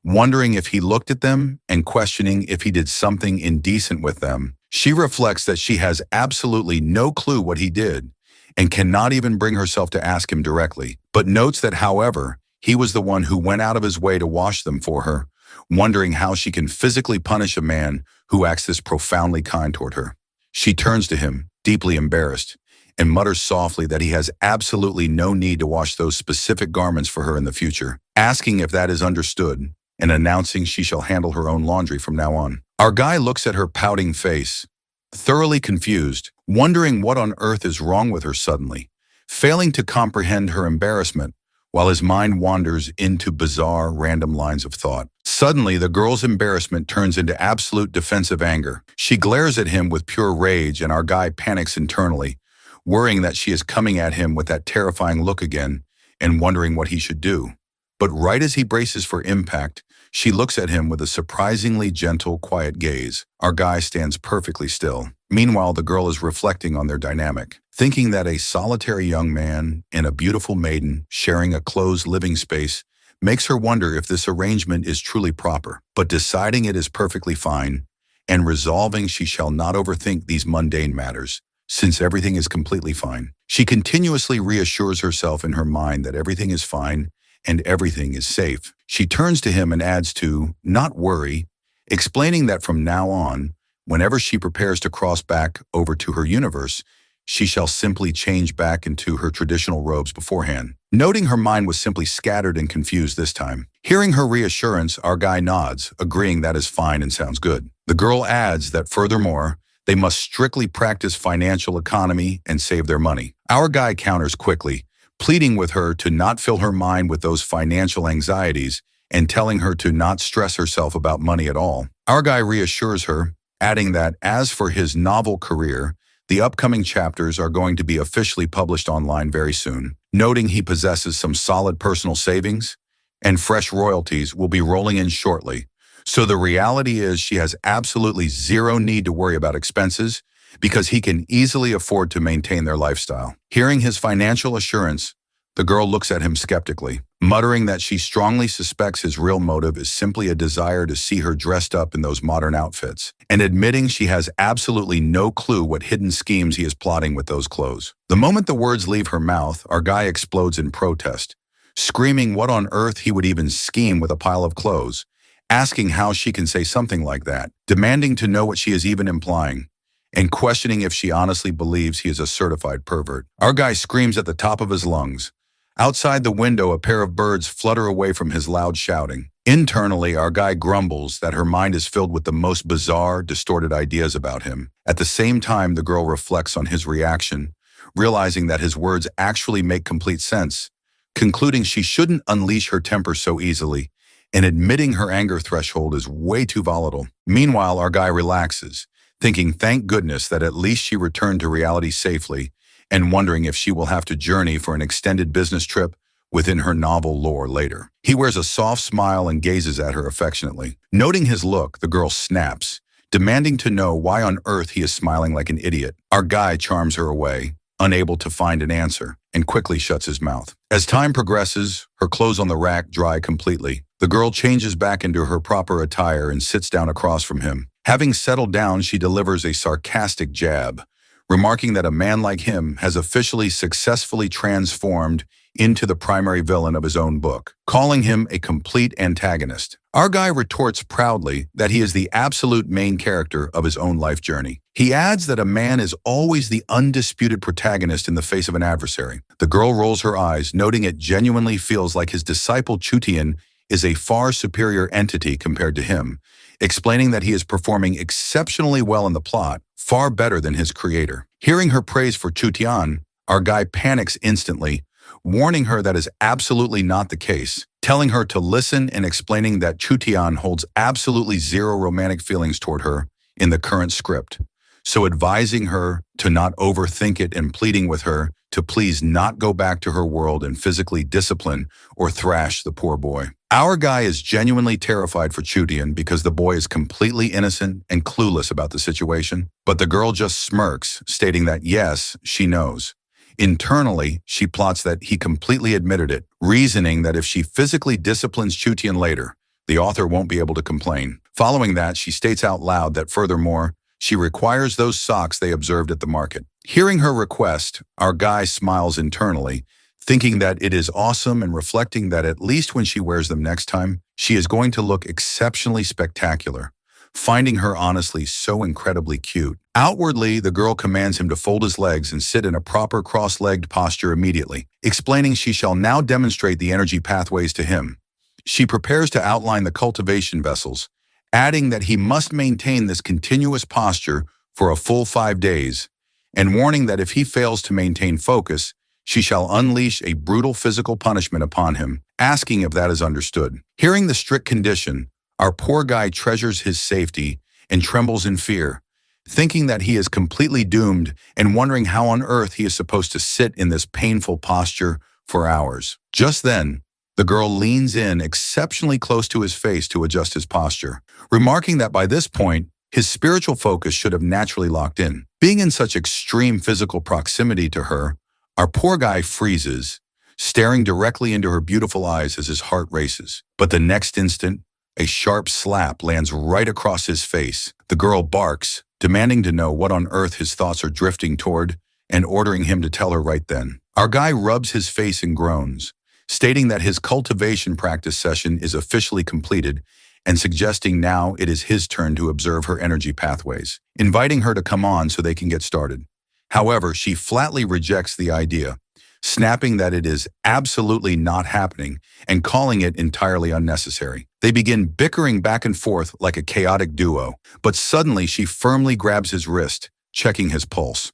wondering if he looked at them and questioning if he did something indecent with them. She reflects that she has absolutely no clue what he did and cannot even bring herself to ask him directly, but notes that, however, he was the one who went out of his way to wash them for her, wondering how she can physically punish a man who acts this profoundly kind toward her. She turns to him, deeply embarrassed, and mutters softly that he has absolutely no need to wash those specific garments for her in the future, asking if that is understood, and announcing she shall handle her own laundry from now on. Our guy looks at her pouting face, thoroughly confused, wondering what on earth is wrong with her suddenly, failing to comprehend her embarrassment, while his mind wanders into bizarre, random lines of thought. Suddenly, the girl's embarrassment turns into absolute defensive anger. She glares at him with pure rage, and our guy panics internally, worrying that she is coming at him with that terrifying look again and wondering what he should do. But right as he braces for impact, she looks at him with a surprisingly gentle, quiet gaze. Our guy stands perfectly still. Meanwhile, the girl is reflecting on their dynamic, thinking that a solitary young man and a beautiful maiden sharing a closed living space makes her wonder if this arrangement is truly proper. But deciding it is perfectly fine, and resolving she shall not overthink these mundane matters, since everything is completely fine. She continuously reassures herself in her mind that everything is fine and everything is safe. She turns to him and adds to, not worry, explaining that from now on, whenever she prepares to cross back over to her universe, she shall simply change back into her traditional robes beforehand. Noting her mind was simply scattered and confused this time. Hearing her reassurance, our guy nods, agreeing that is fine and sounds good. The girl adds that furthermore, they must strictly practice financial economy and save their money. Our guy counters quickly, pleading with her to not fill her mind with those financial anxieties and telling her to not stress herself about money at all. Our guy reassures her, adding that as for his novel career, the upcoming chapters are going to be officially published online very soon, noting he possesses some solid personal savings and fresh royalties will be rolling in shortly. So the reality is she has absolutely zero need to worry about expenses because he can easily afford to maintain their lifestyle. Hearing his financial assurance, the girl looks at him skeptically, muttering that she strongly suspects his real motive is simply a desire to see her dressed up in those modern outfits, and admitting she has absolutely no clue what hidden schemes he is plotting with those clothes. The moment the words leave her mouth, our guy explodes in protest, screaming what on earth he would even scheme with a pile of clothes, asking how she can say something like that, demanding to know what she is even implying, and questioning if she honestly believes he is a certified pervert. Our guy screams at the top of his lungs. Outside the window, a pair of birds flutter away from his loud shouting. Internally, our guy grumbles that her mind is filled with the most bizarre, distorted ideas about him. At the same time, the girl reflects on his reaction, realizing that his words actually make complete sense, concluding she shouldn't unleash her temper so easily, and admitting her anger threshold is way too volatile. Meanwhile, our guy relaxes, thinking thank goodness that at least she returned to reality safely, and wondering if she will have to journey for an extended business trip within her novel lore later. He wears a soft smile and gazes at her affectionately. Noting his look, the girl snaps, demanding to know why on earth he is smiling like an idiot. Our guy charms her away, unable to find an answer, and quickly shuts his mouth. As time progresses, her clothes on the rack dry completely. The girl changes back into her proper attire and sits down across from him. Having settled down, she delivers a sarcastic jab, remarking that a man like him has officially successfully transformed into the primary villain of his own book, calling him a complete antagonist. Our guy retorts proudly that he is the absolute main character of his own life journey. He adds that a man is always the undisputed protagonist in the face of an adversary. The girl rolls her eyes, noting it genuinely feels like his disciple Chutian is a far superior entity compared to him, explaining that he is performing exceptionally well in the plot, far better than his creator. Hearing her praise for Chutian, our guy panics instantly, warning her that is absolutely not the case, telling her to listen and explaining that Chutian holds absolutely zero romantic feelings toward her in the current script, so advising her to not overthink it and pleading with her to please not go back to her world and physically discipline or thrash the poor boy. Our guy is genuinely terrified for Chutian because the boy is completely innocent and clueless about the situation, but the girl just smirks, stating that yes, she knows. Internally, she plots that he completely admitted it, reasoning that if she physically disciplines Chutian later, the author won't be able to complain. Following that, she states out loud that furthermore, she requires those socks they observed at the market. Hearing her request, our guy smiles internally, thinking that it is awesome and reflecting that at least when she wears them next time, she is going to look exceptionally spectacular, finding her honestly so incredibly cute. Outwardly, the girl commands him to fold his legs and sit in a proper cross-legged posture immediately, explaining she shall now demonstrate the energy pathways to him. She prepares to outline the cultivation vessels, adding that he must maintain this continuous posture for a full 5 days, and warning that if he fails to maintain focus, she shall unleash a brutal physical punishment upon him, asking if that is understood. Hearing the strict condition, our poor guy treasures his safety and trembles in fear, thinking that he is completely doomed and wondering how on earth he is supposed to sit in this painful posture for hours. Just then, the girl leans in exceptionally close to his face to adjust his posture, remarking that by this point, his spiritual focus should have naturally locked in. Being in such extreme physical proximity to her, our poor guy freezes, staring directly into her beautiful eyes as his heart races. But the next instant, a sharp slap lands right across his face. The girl barks, demanding to know what on earth his thoughts are drifting toward and ordering him to tell her right then. Our guy rubs his face and groans, stating that his cultivation practice session is officially completed and suggesting now it is his turn to observe her energy pathways, inviting her to come on so they can get started. However, she flatly rejects the idea, snapping that it is absolutely not happening and calling it entirely unnecessary. They begin bickering back and forth like a chaotic duo, but suddenly she firmly grabs his wrist, checking his pulse.